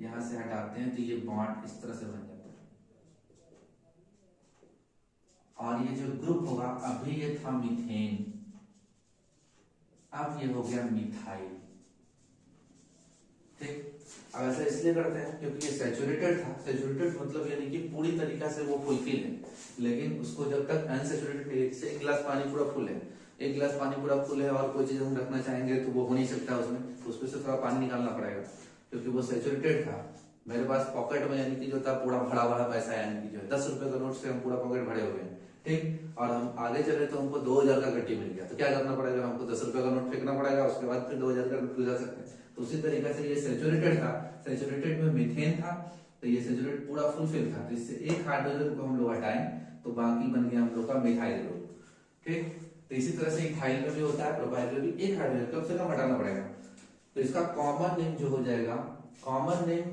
यहां से हटाते हैं तो ये बॉन्ड इस तरह से बन जाता है, और ये जो ग्रुप होगा, अभी ये था मीथेन, अब ये हो गया मिथाइल। ठीक, अब ऐसा इसलिए करते हैं क्योंकि ये सैचुरेटेड था। सैचुरेटेड मतलब यानी कि पूरी तरीका से वो फुलफिल है, लेकिन उसको जब तक अनसैचुरेटेड, एक गिलास पानी पूरा फुल है, एक गिलास पानी पूरा फुल है और कोई चीज हम रखना चाहेंगे तो वो हो नहीं सकता उसमें, तो उसमें से थोड़ा पानी निकालना पड़ेगा क्योंकि वो सैचुरेटेड था। मेरे पास पॉकेट में यानी कि जो था पूरा भरा भरा पैसा है, यानी कि जो 10 रुपए का नोट से हम पूरा पॉकेट भरे हुए हैं। ठीक, और हम आगे चले तो हमको 2000 का गड्डी मिल गया, तो क्या करना पड़ेगा, हमको 10 रुपए का नोट फेंकना पड़ेगा, उसके बाद फिर 2000 का नोट जा सकते हैं। तो उसी तरीके से ये सैचुरेटेड था, सैचुरेटेड में मीथेन था, तो ये सैचुरेटेड पूरा फुलफिल था, तो इससे एक हाइड्रोजन को हम लोग हटाएं तो बाकी बन गया हम लोग का मिथाइल ग्रुप। ठीक, तो इसी तरह से इथाइल में भी होता है, प्रोपाइल में भी एक हाइड्रोजन कम से कम हटाना पड़ेगा। तो इसका कॉमन नेम जो हो जाएगा, कॉमन नेम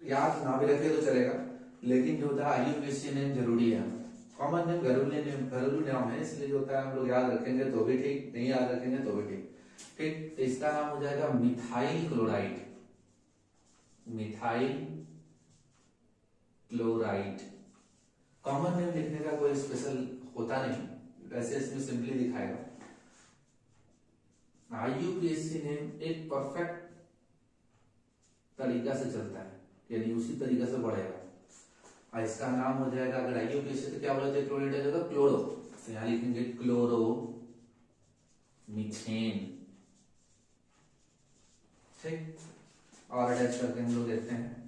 याद ना भी रखे तो चलेगा, लेकिन जो होता है IUPAC नेम जरूरी है। कॉमन नेम घरेलू नाम है, इसलिए जो होता है हम लोग याद रखेंगे तो भी ठीक, नहीं याद रखेंगे तो भी ठीक। ठीक, तो इसका नाम हो जाएगा methyl chloride, methyl chloride. Common name लिखने का कोई स्पेशल होता नहीं, वैसे इसमें सिंपली दिखाएगा। IUPAC नेम एक परफेक्ट तरीका से चलता है, यानी उसी तरीका से बढ़ेगा, और इसका नाम हो जाएगा, अगर IUPAC तो क्या बोला जाए, क्लोराइड आ जाएगा क्लोरो, तो यहाँ लिखेंगे क्लोरो मीथेन। ठीक, और अटैच करके हम लोग देखते हैं।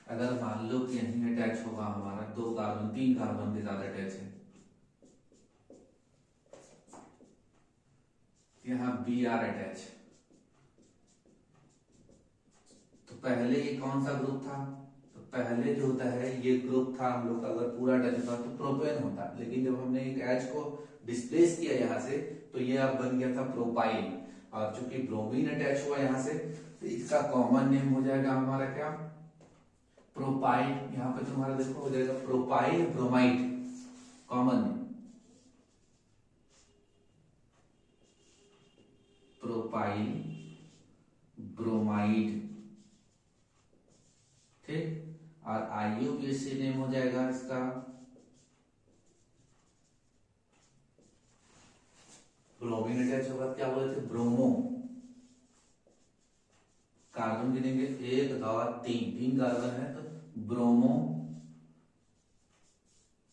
अगर मान लो कि यहीं अटैच होगा हमारा 2 कार्बन, 3 कार्बन के साथ अटैच है, यहाँ Br अटैच, तो पहले ये कौन सा ग्रुप था, तो पहले जो होता है ये ग्रुप था हम लोग का, अगर पूरा अटैच होता तो प्रोपेन होता, लेकिन जब हमने एक H को डिस्प्लेस किया यहाँ से तो ये अब बन गया था प्रोपाइल। और चूंकि ब्रोमीन अटैच हुआ यहाँ से, तो इसका कॉमन नेम हो जाएगा हमारा क्या, प्रोपाइल। यहाँ पे तुम्हारा देखो हो जाएगा propyl bromide, common name propyl bromide, ठीक। और IUPAC नेम हो जाएगा इसका ब्रोमीन अटैच होगा, क्या बोले थे, ब्रोमो। कार्बन गिनेंगे 1 2 3, 3 कार्बन है तो ब्रोमो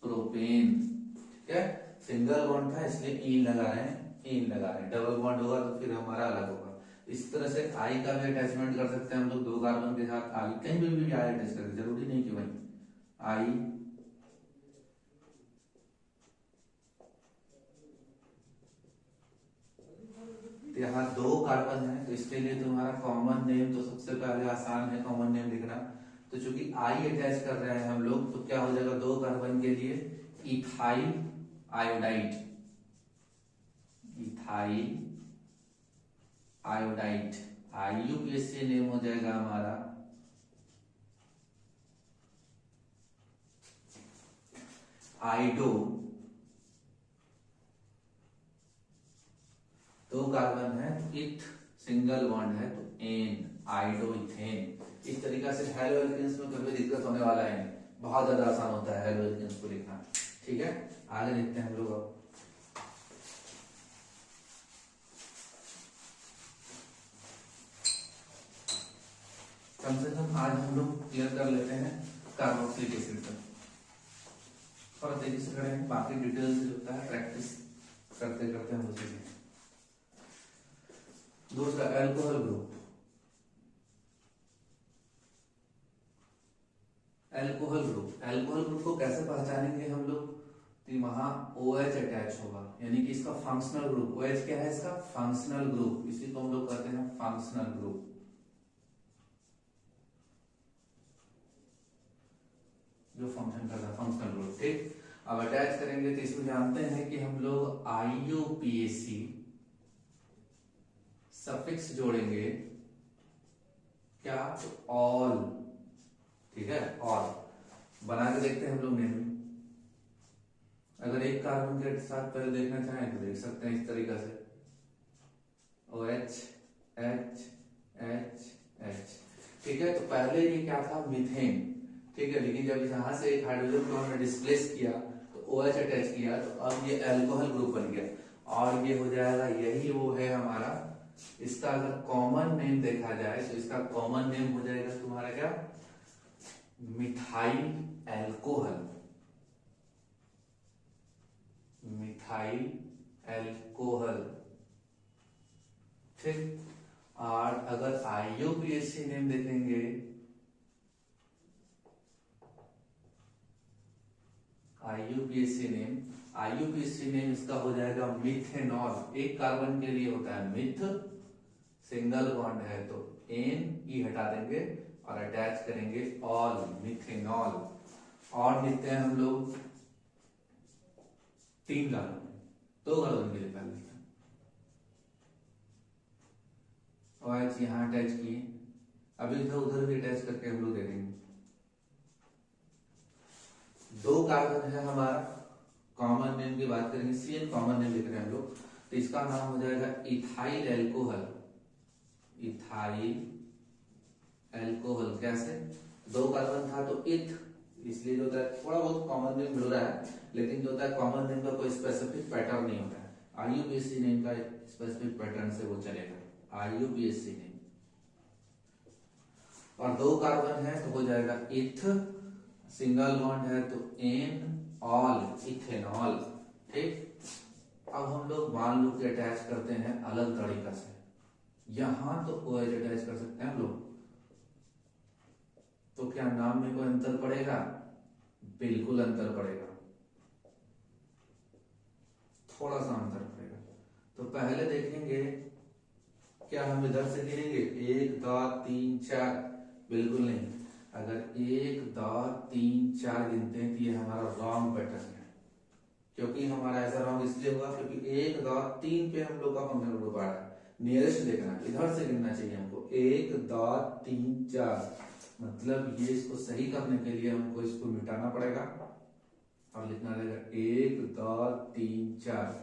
प्रोपेन, ठीक है। सिंगल बॉन्ड था इसलिए ईन लगा रहे हैं, ईन लगा रहे हैं। डबल बॉन्ड होगा तो फिर हमारा अलग होगा। इस तरह से आई का भी अटैचमेंट कर सकते हैं हम लोग, 2 कार्बन के साथ आई, कहीं भी आई अटैच करें, जरूरी नहीं कि भाई आई यहाँ 2 कार्बन है तो इसके लिए तुम्हारा कॉमन नेम तो सबसे पहले आसान है कॉमन नेम लिखना। तो चूंकि आई अटैच कर रहे हैं हम लोग तो क्या हो जाएगा 2 कार्बन के लिए ethyl iodide, ethyl iodide. IUPAC name हो जाएगा हमारा आइडो, 2 कार्बन है तो इथ, सिंगल बॉन्ड है तो एन, आइडो इथेन। इस तरीका से हेलो एल्केन्स में कभी दिक्कत होने वाला है नहीं, बहुत ज्यादा आसान होता है हेलो एल्केन्स को लिखना, ठीक है। आगे देखते हैं हम लोग अब। कम से कम आज हम लोग क्लियर कर लेते हैं कार्बोक्सिलिक एसिड का, और तेजी से करेंगे, बाकी डिटेल से होता है प्रैक्टिस करते करते हम लोग सीखेंगे। दूसरा अल्कोहल ग्रुप, अल्कोहल ग्रुप को कैसे पहचानेंगे हम लोग, तो वहां OH अटैच होगा, यानी कि इसका फंक्शनल ग्रुप, OH क्या है इसका फंक्शनल ग्रुप, इसी को हम लोग कहते हैं फंक्शनल ग्रुप, जो फंक्शन करता है फंक्शनल ग्रुप, ठीक। अब अटैच करेंगे तो इसमें जानते हैं कि हम लोग IUPAC सफिक्स जोड़ेंगे क्या, तो ऑल, ठीक है, ऑल बना के देखते हैं हम लोग नेम। अगर एक कार्बन के साथ पहले देखना चाहें तो देख सकते हैं इस तरीका से OH H H H, ठीक है। तो पहले ये क्या था मीथेन, ठीक है, लेकिन जब यहाँ से एक हाइड्रोजन को हमने डिस्प्लेस किया तो OH अटैच किया तो अब ये अल्कोहल ग्रुप बन गया, और ये हो जाएगा, यही वो है हमारा। इसका अगर कॉमन नेम देखा जाए तो इसका कॉमन नेम हो जाएगा तुम्हारा क्या, मिथाइल एल्कोहल, मिथाइल एल्कोहल, ठीक। और अगर IUPAC नेम देखेंगे, IUPAC नेम इसका हो जाएगा मिथेनॉल। एक कार्बन के लिए होता है मिथ, सिंगल बॉन्ड है तो एन, ई हटा देंगे और अटैच करेंगे ऑल, मिथेनॉल। और लिखते हैं हम लोग 3 कार्बन, 2 कार्बन के लिए पहले लिखते हैं OH यहाँ अटैच किए, अभी इधर उधर भी अटैच करके हम लोग देखेंगे। 2 कार्बन है हमारा, कॉमन नेम की बात करेंगे, CN कॉमन नेम लिख रहे हैं हम लोग, तो इसका नाम हो जाएगा इथाइल एल्कोहल, इथाइल एल्कोहल। कैसे, 2 कार्बन था तो इथ, इसलिए जो होता है थोड़ा बहुत कॉमन नेम मिल रहा है, लेकिन जो होता है कॉमन नेम का कोई स्पेसिफिक पैटर्न नहीं होता है। IUPAC नेम का स्पेसिफिक पैटर्न से वो चलेगा, IUPAC नेम। और 2 कार्बन है तो हो जाएगा इथ, सिंगल बॉन्ड है तो एन, ऑल, इथेनॉल, ठीक। अब हम लोग मान लो कि अटैच करते हैं अलग तरीका से, यहां तो OH अटैच कर सकते हैं हम लोग, तो क्या नाम में कोई अंतर पड़ेगा, बिल्कुल अंतर पड़ेगा, थोड़ा सा अंतर पड़ेगा। तो पहले देखेंगे क्या हम इधर से गिनेंगे 1 2 3 4, बिल्कुल नहीं। अगर 1 2 3 4 गिनते हैं तो ये हमारा रॉन्ग पैटर्न है, क्योंकि हमारा ऐसा रॉन्ग इसलिए हुआ क्योंकि 1 2 3 पे हम लोग का फंक्शनल ग्रुप आ रहा है, नियरेस्ट देखना है, इधर से गिनना चाहिए हमको, 1 2 3 4। मतलब ये इसको सही करने के लिए हमको इसको मिटाना पड़ेगा और लिखना रहेगा 1 2 3 4।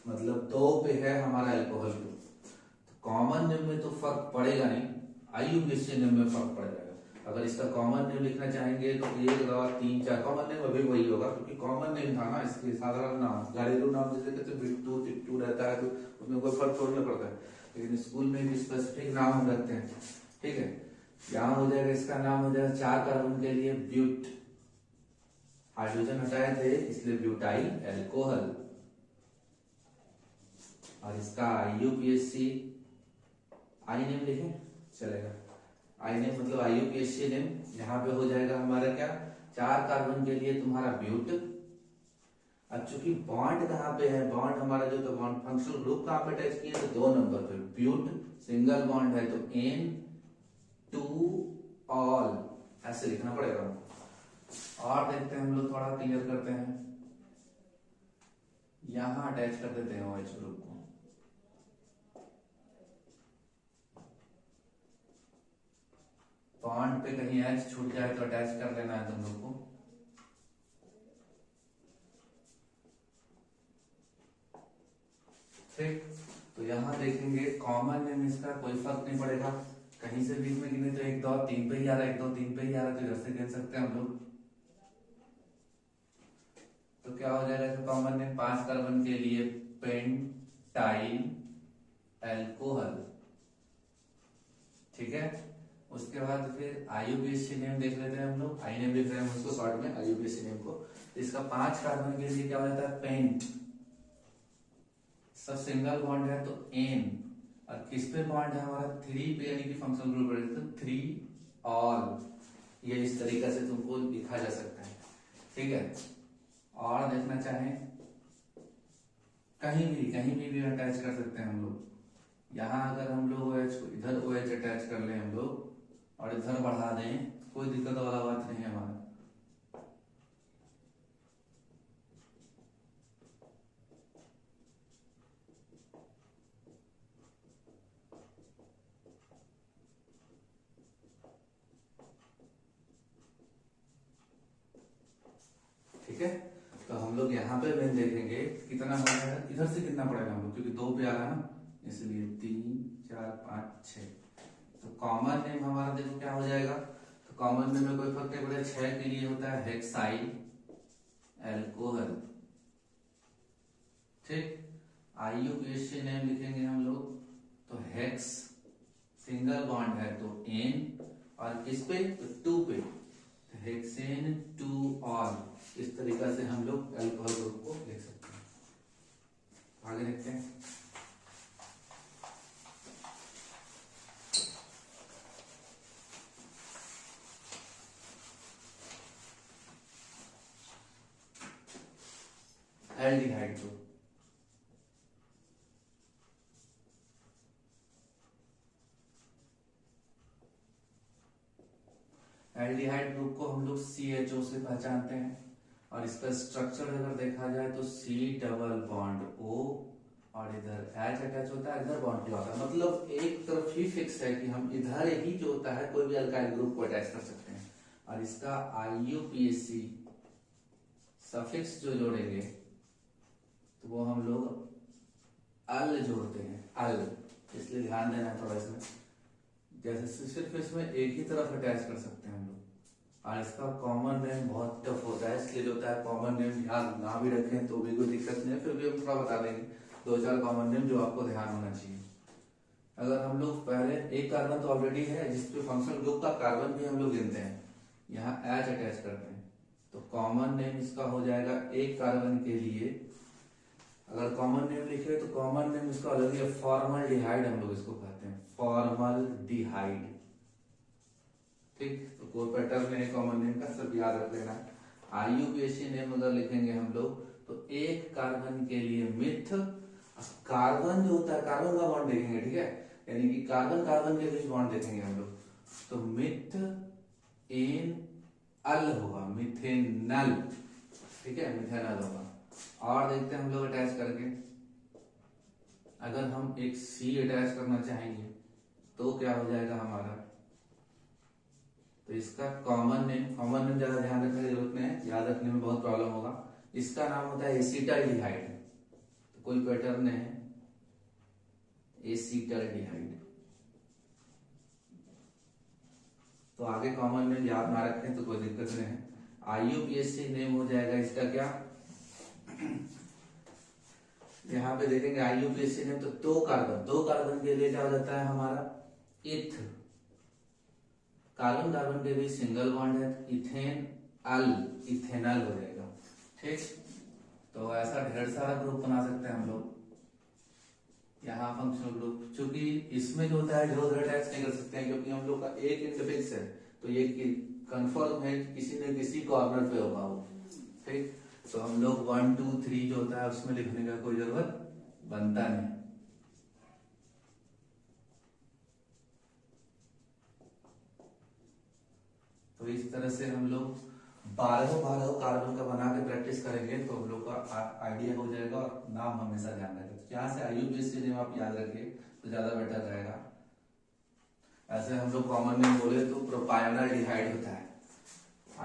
मतलब 2 पे है हमारा अल्कोहल ग्रुप। कॉमन नेम में तो फर्क पड़ेगा नहीं, IUPAC नेम में फर्क पड़ेगा। अगर इसका कॉमन नेम लिखना चाहेंगे तो 1 2 3 4, कॉमन नेम अभी वही होगा क्योंकि कॉमन नेम था ना, इसके साधारण नाम घरेलू नाम जैसे कहते बिट्टू टिट्टू रहता है तो उसमें कोई फर्क थोड़ी ना पड़ता है, लेकिन स्कूल में भी स्पेसिफिक नाम हम रखते हैं। ठीक है, यहाँ हो जाएगा, इसका नाम हो जाएगा 4 कार्बन के लिए ब्यूट, हाइड्रोजन हटाए थे इसलिए ब्यूटाइल एल्कोहल। और इसका IUPAC आई नेम लिखें चलेगा, आई नेम मतलब IUPAC नेम। यहाँ पे हो जाएगा हमारा क्या, 4 कार्बन के लिए तुम्हारा ब्यूट। अब चूंकि बॉन्ड कहाँ पे है, बॉन्ड हमारा जो तो बॉन्ड फंक्शनल ग्रुप कहाँ पे अटैच किया तो 2 नंबर पे, ब्यूट सिंगल बॉन्ड है तो N2 ऑल ऐसे लिखना पड़ेगा। और देखते हैं हम लोग, थोड़ा क्लियर करते हैं, यहां अटैच कर देते हैं OH ग्रुप को। बॉन्ड पे कहीं H छूट जाए तो अटैच कर लेना है तुम लोग को। ठीक, तो यहां देखेंगे कॉमन नेम इसका कोई फर्क नहीं पड़ेगा, कहीं से बीच में गिने तो 1 2 3 पे ही आ रहा है, 1 2 3 पे ही आ रहा है तो इधर से गिन सकते हैं हम लोग। तो क्या हो जाएगा इसका कॉमन नेम, 5 कार्बन के लिए पेंटाइल एल्कोहल। ठीक है, उसके बाद फिर IUPAC नेम देख लेते हैं हम लोग, आई नेम लिख रहे हैं उसको शॉर्ट में IUPAC नेम को। इसका 5 कार्बन के लिए क्या हो जाता है पेंट, सब सिंगल बॉन्ड है तो N, और किस पे बॉन्ड है हमारा 3 पे, यानी कि फंक्शनल ग्रुप है तो 3 ऑल। ये इस तरीके से तुमको लिखा जा सकता है। ठीक है, और देखना चाहें कहीं भी अटैच कर सकते हैं हम लोग। यहाँ अगर हम लोग OH को इधर OH अटैच कर लें हम लोग और इधर बढ़ा दें, कोई दिक्कत वाला बात नहीं है हमारा। ठीक है, तो हम लोग यहाँ पे मेन देखेंगे कितना हो जाएगा, इधर से कितना पड़ेगा हम लोग क्योंकि 2 पे आ रहा है ना, इसलिए 3 4 5 6। तो कॉमन नेम हमारा देखो क्या हो जाएगा, तो कॉमन नेम में कोई फर्क नहीं पड़ेगा, 6 के लिए होता है हेक्साइल एल्कोहल। ठीक, IUPAC नेम लिखेंगे हम लोग तो हेक्स सिंगल बॉन्ड है तो N, और किस पे तो 2 पे हेक्सेन 2 ऑल। इस तरीका से हम लोग अल्कोहल ग्रुप को लिख सकते हैं। आगे देखते हैं, एल्डिहाइड ग्रुप। एल्डिहाइड ग्रुप को हम लोग CHO से पहचानते हैं, और इसका स्ट्रक्चर अगर देखा जाए तो C डबल बॉन्ड O, और इधर H अटैच होता है, इधर बॉन्ड होता है, मतलब एक तरफ ही फिक्स है कि हम इधर ही जो होता है कोई भी अल्काइल ग्रुप को अटैच कर सकते हैं। और इसका IUPAC सफिक्स जो जोड़ेंगे तो वो हम लोग अल जोड़ते हैं, अल, इसलिए ध्यान देना है थोड़ा इसमें। जैसे सिर्फ इसमें एक ही तरफ अटैच कर सकते हैं हम लोग, और इसका कॉमन नेम बहुत टफ होता है, इसलिए जो होता है कॉमन नेम याद ना भी रखें तो भी कोई दिक्कत नहीं है, फिर भी हम थोड़ा बता देंगे 2-4 कॉमन नेम जो आपको ध्यान होना चाहिए। अगर हम लोग पहले एक कार्बन तो ऑलरेडी है जिसपे फंक्शनल ग्रुप का कार्बन भी हम लोग गिनते हैं, यहाँ H अटैच करते हैं तो कॉमन नेम इसका हो जाएगा एक कार्बन के लिए। अगर कॉमन नेम लिखे तो कॉमन नेम इसका अलग है, फॉर्मल्डिहाइड हम लोग इसको कहते हैं, फॉर्मल्डिहाइड। ठीक, तो कोई पैटर्न है कॉमन नेम का, सब याद रख लेना। IUPAC नेम अगर लिखेंगे हम लोग तो एक कार्बन के लिए मिथ, कार्बन जो होता है कार्बन का बॉन्ड देखेंगे, ठीक है, यानी कि कार्बन कार्बन के बीच बॉन्ड देखेंगे हम लोग तो मिथ एन अल होगा, मिथेनल। ठीक है, मिथेनल होगा। और देखते हैं हम लोग अटैच करके, अगर हम एक C अटैच करना चाहेंगे तो क्या हो जाएगा हमारा, तो इसका कॉमन नेम ज्यादा ध्यान रखने की जरूरत नहीं है, याद रखने में बहुत प्रॉब्लम होगा। इसका नाम होता है एसिटाल्डिहाइड। तो कोई पैटर्न है एसिटाल्डिहाइड। तो आगे कॉमन नेम याद ना रखें तो कोई दिक्कत नहीं है। IUPAC नेम हो जाएगा इसका क्या, यहाँ पे देखेंगे IUPAC नेम, तो दो कार्बन के लिए क्या हो जाता है हमारा इथ, कार्बन कार्बन के भी सिंगल बॉन्ड है, इथेन अल, इथेनल हो जाएगा। ठीक, तो ऐसा ढेर सारा ग्रुप बना सकते हैं हम लोग। यहाँ फंक्शनल ग्रुप, चूंकि इसमें जो होता है इधर उधर अटैच नहीं कर सकते हैं क्योंकि हम लोग का एक इंटरफेस है, तो ये कंफर्म है कि किसी न किसी कॉर्नर पे होगा वो। ठीक, तो हम लोग 1 2 3 जो होता है उसमें लिखने का कोई जरूरत बनता नहीं। तो इस तरह से हम लोग 12 कार्बन का बना के प्रैक्टिस करेंगे तो हम लोग का आइडिया हो जाएगा और नाम हमेशा ध्यान रखें। तो यहाँ से IUPAC नेम आप याद रखिए तो ज्यादा बेटर रहेगा। ऐसे हम लोग कॉमन नेम बोले तो प्रोपायोनॉल्डिहाइड होता है।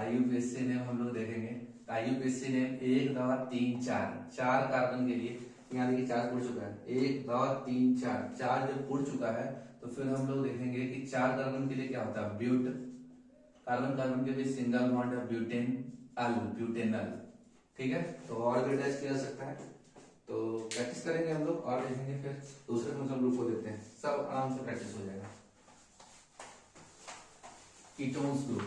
IUPAC नेम हम लोग देखेंगे, IUPAC नेम 1 2 3 4 चार कार्बन के लिए, यहाँ देखिए 4 पुड़ चुका है, 1 2 3 4 4 जब पुड़ चुका है तो फिर हम लोग देखेंगे कि 4 कार्बन के लिए क्या होता है ब्यूट, कार्बन कार्बन के बीच सिंगल बॉन्ड है ब्यूटेन अल, ब्यूटेनल। ठीक है, तो और भी अटैच किया जा सकता है। तो प्रैक्टिस करेंगे हम लोग और देखेंगे, फिर दूसरे फंक्शनल ग्रुप को देखते हैं, सब आराम से प्रैक्टिस हो जाएगा। कीटोन्स ग्रुप,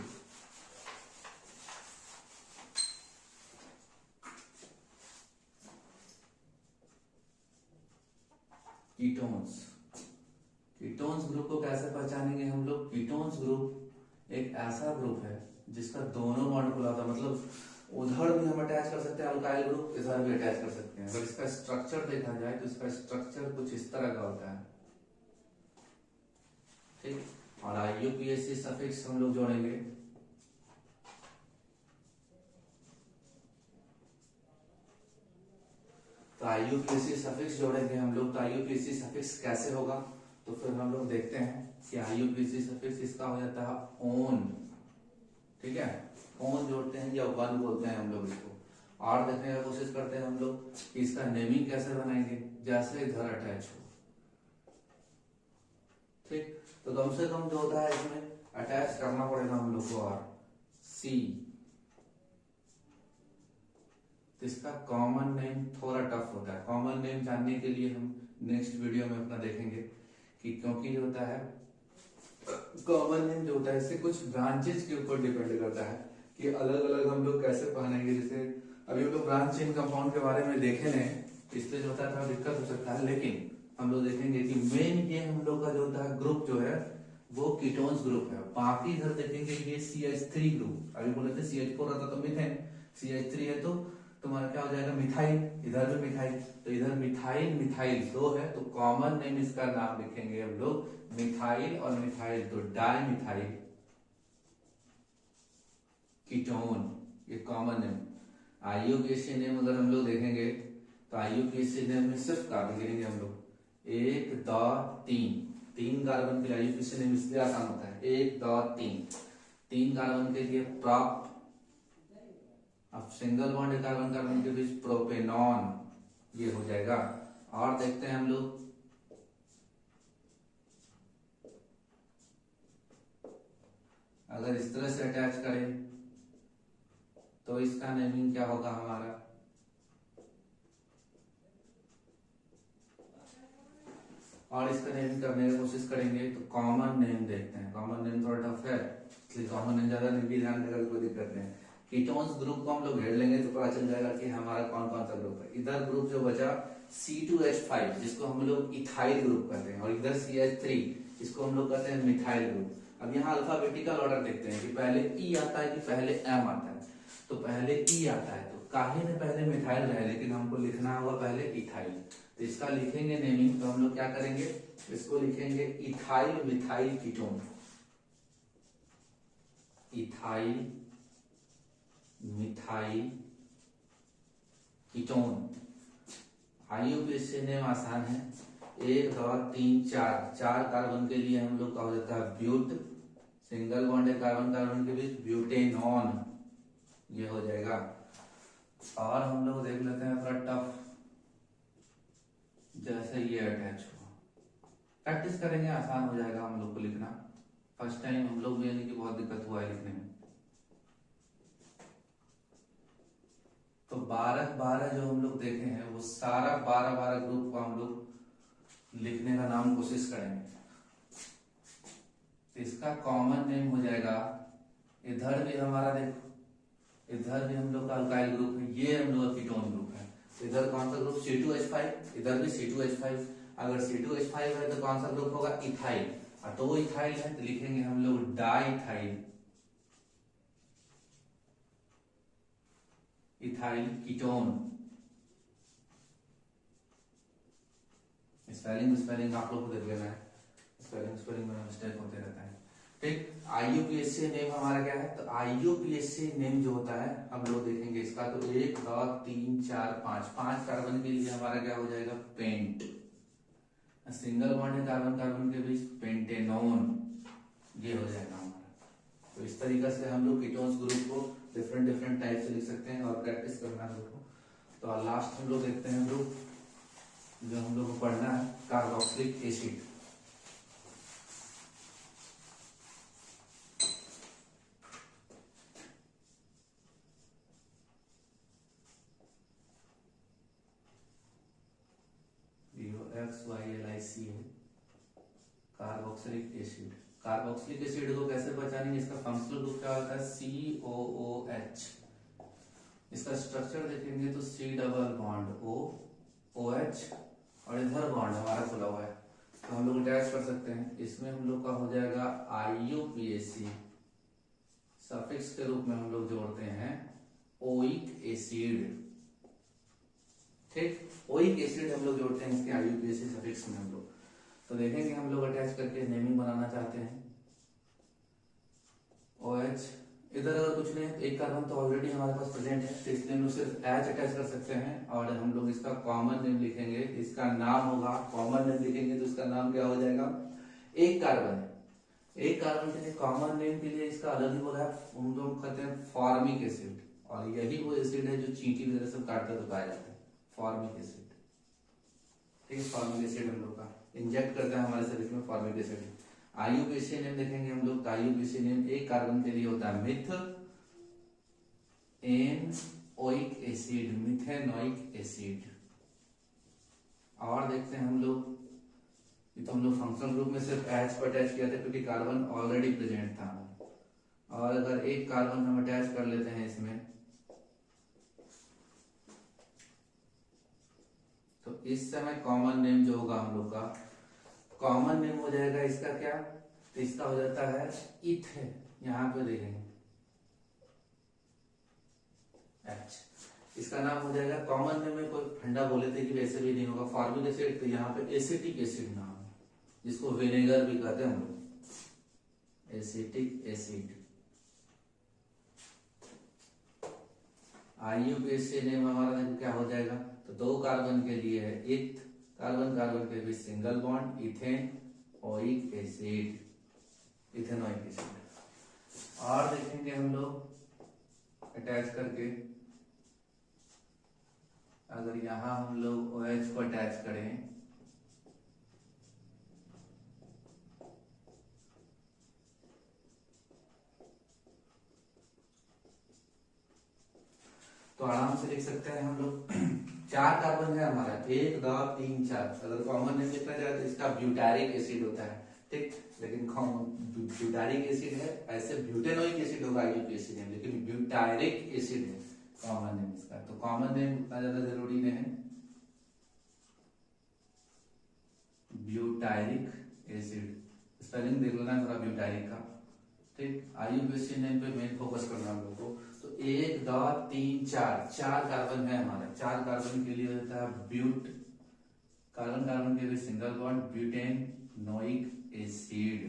कीटोन्स ग्रुप को कैसे पहचानेंगे हम लोग। कीटोन्स ग्रुप एक ऐसा ग्रुप है जिसका दोनों बॉन्ड खुला होता है, मतलब उधर भी हम अटैच कर सकते हैं अल्काइल ग्रुप, इधर भी अटैच कर सकते हैं। अगर इसका स्ट्रक्चर देखा जाए तो इसका स्ट्रक्चर कुछ इस तरह का होता है। ठीक, और IUPAC सफिक्स हम लोग जोड़ेंगे, तो IUPAC सफिक्स जोड़ेंगे हम लोग। तो IUPAC सफिक्स कैसे होगा, तो फिर हम लोग देखते हैं कि IUPAC सफिक्स इसका हो जाता है ओन। ठीक है, ओन जोड़ते हैं या वन बोलते हैं हम लोग इसको। और देखने की कोशिश करते हैं हम लोग कि इसका नेमिंग कैसे बनाएंगे, जैसे इधर अटैच हो। ठीक, तो कम से कम जो होता है इसमें अटैच करना पड़ेगा हम लोग को और C। तो इसका कॉमन नेम थोड़ा टफ होता है। कॉमन नेम जानने के लिए हम नेक्स्ट वीडियो में अपना देखेंगे कि क्योंकि जो होता है कॉमन नेम जो होता है इससे कुछ ब्रांचेस के ऊपर डिपेंड करता है कि अलग अलग हम लोग कैसे पहनेंगे। जैसे अभी हम लोग ब्रांच चेन कंपाउंड के बारे में देखे नहीं, इसलिए जो होता है थोड़ा दिक्कत हो सकता है, लेकिन हम लोग देखेंगे कि मेन ये हम लोग का जो होता है ग्रुप जो है वो कीटोन्स ग्रुप है। बाकी इधर देखेंगे ये CH3 ग्रुप, अभी बोले थे CH4 रहता तो मीथेन, CH3 है तो तुम्हारा क्या हो जाएगा मिथाइल, इधर भी मिथाइल, तो इधर मिथाइल मिथाइल दो है, तो कॉमन नेम इसका नाम लिखेंगे हम लोग मिथाइल और मिथाइल, तो डाई मिथाइल कीटोन, ये कॉमन नेम। IUPAC नेम अगर हम लोग देखेंगे तो IUPAC नेम में सिर्फ कार्बन गिनेंगे हम लोग, 1 2 3 3 कार्बन के लिए IUPAC नेम इसलिए आसान होता है, 1 2 3 3 कार्बन के लिए प्रॉप, अब सिंगल बॉन्ड कार्बन कार्बन के बीच प्रोपेनॉन, ये हो जाएगा। और देखते हैं हम लोग अगर इस तरह से अटैच करें तो इसका नेमिंग क्या होगा हमारा, और इसका नेमिंग करने की कोशिश करेंगे तो कॉमन नेम देखते हैं। कॉमन नेम थोड़ा टफ है इसलिए कॉमन नेम ज्यादा नहीं भी ध्यान देगा, कोई दिक्कत नहीं। कीटोन्स ग्रुप को हम लोग घेर लेंगे तो पता चल जाएगा कि हमारा कौन कौन सा ग्रुप है। इधर ग्रुप जो बचा C2H5 जिसको हम लोग इथाइल ग्रुप कहते हैं, और इधर CH3 इसको हम लोग कहते हैं मिथाइल ग्रुप। अब यहाँ अल्फाबेटिकल ऑर्डर देखते हैं कि पहले E आता है कि पहले M आता है, तो पहले E आता है, तो काहे ने पहले मिथाइल रहे लेकिन हमको लिखना होगा पहले इथाइल, तो इसका लिखेंगे नेमिंग, तो हम लोग क्या करेंगे इसको लिखेंगे ethyl methyl ketone, ethyl methyl ketone. IUPAC name आसान है, 1 2 3 4 4 कार्बन के लिए हम लोग का हो जाता है ब्यूट, सिंगल बॉन्ड है कार्बन कार्बन के बीच, ब्यूटेनॉन, ये हो जाएगा। और हम लोग देख लेते हैं थोड़ा टफ, जैसे ये अटैच हुआ, प्रैक्टिस करेंगे आसान हो जाएगा हम लोग को लिखना। फर्स्ट टाइम हम लोग भी यानी कि बहुत दिक्कत हुआ है लिखने में। तो 12 जो हम लोग देखे हैं वो सारा 12 ग्रुप को हम लोग लिखने का नाम कोशिश करेंगे। तो इसका कॉमन नेम हो जाएगा, इधर भी हमारा देखो, इधर भी हम लोग का अल्काइल ग्रुप है, ये हम लोग का कीटोन ग्रुप है। इधर कौन सा ग्रुप, C2H5, इधर भी C2H5। अगर C2H5 है तो कौन सा ग्रुप होगा, इथाइल। तो वो इथाइल है तो लिखेंगे हम लोग डाइथाइल, इथाइल कीटोन। स्पेलिंग आप लोग को देख लेना है, स्पेलिंग में मिस्टेक होते रहता है। ठीक, IUPAC नेम हमारा क्या है, तो IUPAC नेम जो होता है हम लोग देखेंगे इसका, तो 1 2 3 4 5 कार्बन के लिए हमारा क्या हो जाएगा, पेंट, सिंगल बॉन्ड है कार्बन कार्बन के बीच, पेंटेनॉन, ये हो जाएगा हमारा। तो इस तरीके से हम लोग कीटोन्स ग्रुप को डिफरेंट टाइप से लिख सकते हैं और प्रैक्टिस करना है ग्रुप को। तो लास्ट हम लोग देखते हैं ग्रुप जो हम लोग को पढ़ना है, कार्बोक्सिलिक एसिड। XYLIC है कार्बोक्सिलिक एसिड। कार्बोक्सिलिक एसिड को कैसे पहचानेंगे, इसका फंक्शनल ग्रुप क्या होता है, COOH। इसका स्ट्रक्चर देखेंगे तो C double bond O OH और इधर बॉन्ड हमारा खुला हुआ है, तो हम लोग अटैच कर सकते हैं। इसमें हम लोग का हो जाएगा IUPAC, सफिक्स के रूप में हम लोग जोड़ते हैं ओइक एसिड। ठीक, ओइक एसिड हम लोग जोड़ते हैं इसके IUPAC सफिक्स में हम लोग। तो देखेंगे हम लोग अटैच करके नेमिंग बनाना चाहते हैं, OH। इधर अगर कुछ नहीं है, एक कार्बन तो ऑलरेडी हमारे पास प्रेजेंट है, तो इसलिए हम लोग सिर्फ H अटैच कर सकते हैं। और हम लोग इसका कॉमन नेम लिखेंगे, इसका नाम होगा, कॉमन नेम लिखेंगे तो इसका नाम क्या हो जाएगा, एक कार्बन है, एक कार्बन के लिए कॉमन नेम के लिए इसका अलग ही बोला है, हम लोग कहते हैं फॉर्मिक एसिड। और यही वो एसिड है जो चींटी वगैरह सब काटते तो पाया जाता है, फॉर्मिक एसिड। ठीक है, फॉर्मिक एसिड हम लोग का इंजेक्ट करते हैं हमारे शरीर में, फॉर्मिक एसिड। IUPAC नेम देखेंगे हम लोग, IUPAC नेम एक कार्बन के लिए होता है मिथ एनोइक एसिड, मिथेनोइक एसिड। और देखते हैं हम लोग, तो हम लोग फंक्शनल ग्रुप में सिर्फ H पर अटैच किया था क्योंकि कार्बन ऑलरेडी प्रेजेंट था। और अगर एक कार्बन हम अटैच कर लेते हैं इसमें, तो इस समय कॉमन नेम जो होगा हम लोग का, कॉमन नेम हो जाएगा इसका क्या, तो इसका हो जाता है इथ, यहां पे देखेंगे H, इसका नाम हो जाएगा। कॉमन नेम में कोई ठंडा बोले थे कि वैसे भी नहीं होगा, फॉर्मिक एसिड, तो यहाँ पे एसिटिक एसिड नाम है, जिसको विनेगर भी कहते हैं हम लोग, एसिटिक एसिड। IUPAC नेम हमारा क्या हो जाएगा, तो 2 कार्बन के लिए है इथ, कार्बन कार्बन के बीच single bond, ethanoic acid, ethanoic acid. और देखेंगे हम लोग अटैच करके, अगर यहां हम लोग OH को अटैच करें, तो आराम से लिख सकते हैं हम लोग। 4 कार्बन है हमारा, 1 2 3 4। अगर कॉमन नेम लिखना चाहे तो इसका ब्यूटारिक एसिड होता है, ठीक, लेकिन ब्यूटारिक एसिड है, ऐसे ब्यूटेनोइक एसिड होगा IUPAC नेम, लेकिन ब्यूटारिक एसिड है कॉमन नेम इसका। तो कॉमन नेम उतना ज्यादा जरूरी नहीं है, ब्यूटारिक एसिड, स्पेलिंग देख लेना थोड़ा ब्यूटारिक का। ठीक, IUPAC नेम पे मेन फोकस करना हम लोग को। तो 1 2 3 4 4 कार्बन है हमारा, 4 कार्बन के लिए होता है ब्यूट, कार्बन कार्बन के लिए सिंगल बॉन्ड, ब्यूटेनोइक एसिड।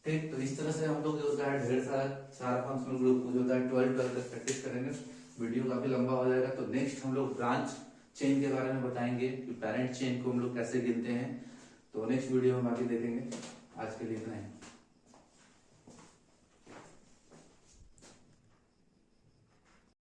ठीक, तो इस तरह से हम लोग जो होता है ढेर सारा फंक्शनल ग्रुप जो होता है 12 तक प्रैक्टिस करेंगे। वीडियो काफी लंबा हो जाएगा, तो नेक्स्ट हम लोग ब्रांच चेन के बारे में बताएंगे कि पेरेंट चेन को हम लोग कैसे गिनते हैं। तो नेक्स्ट वीडियो में बाकी देखेंगे। आज के लिए इतना ही।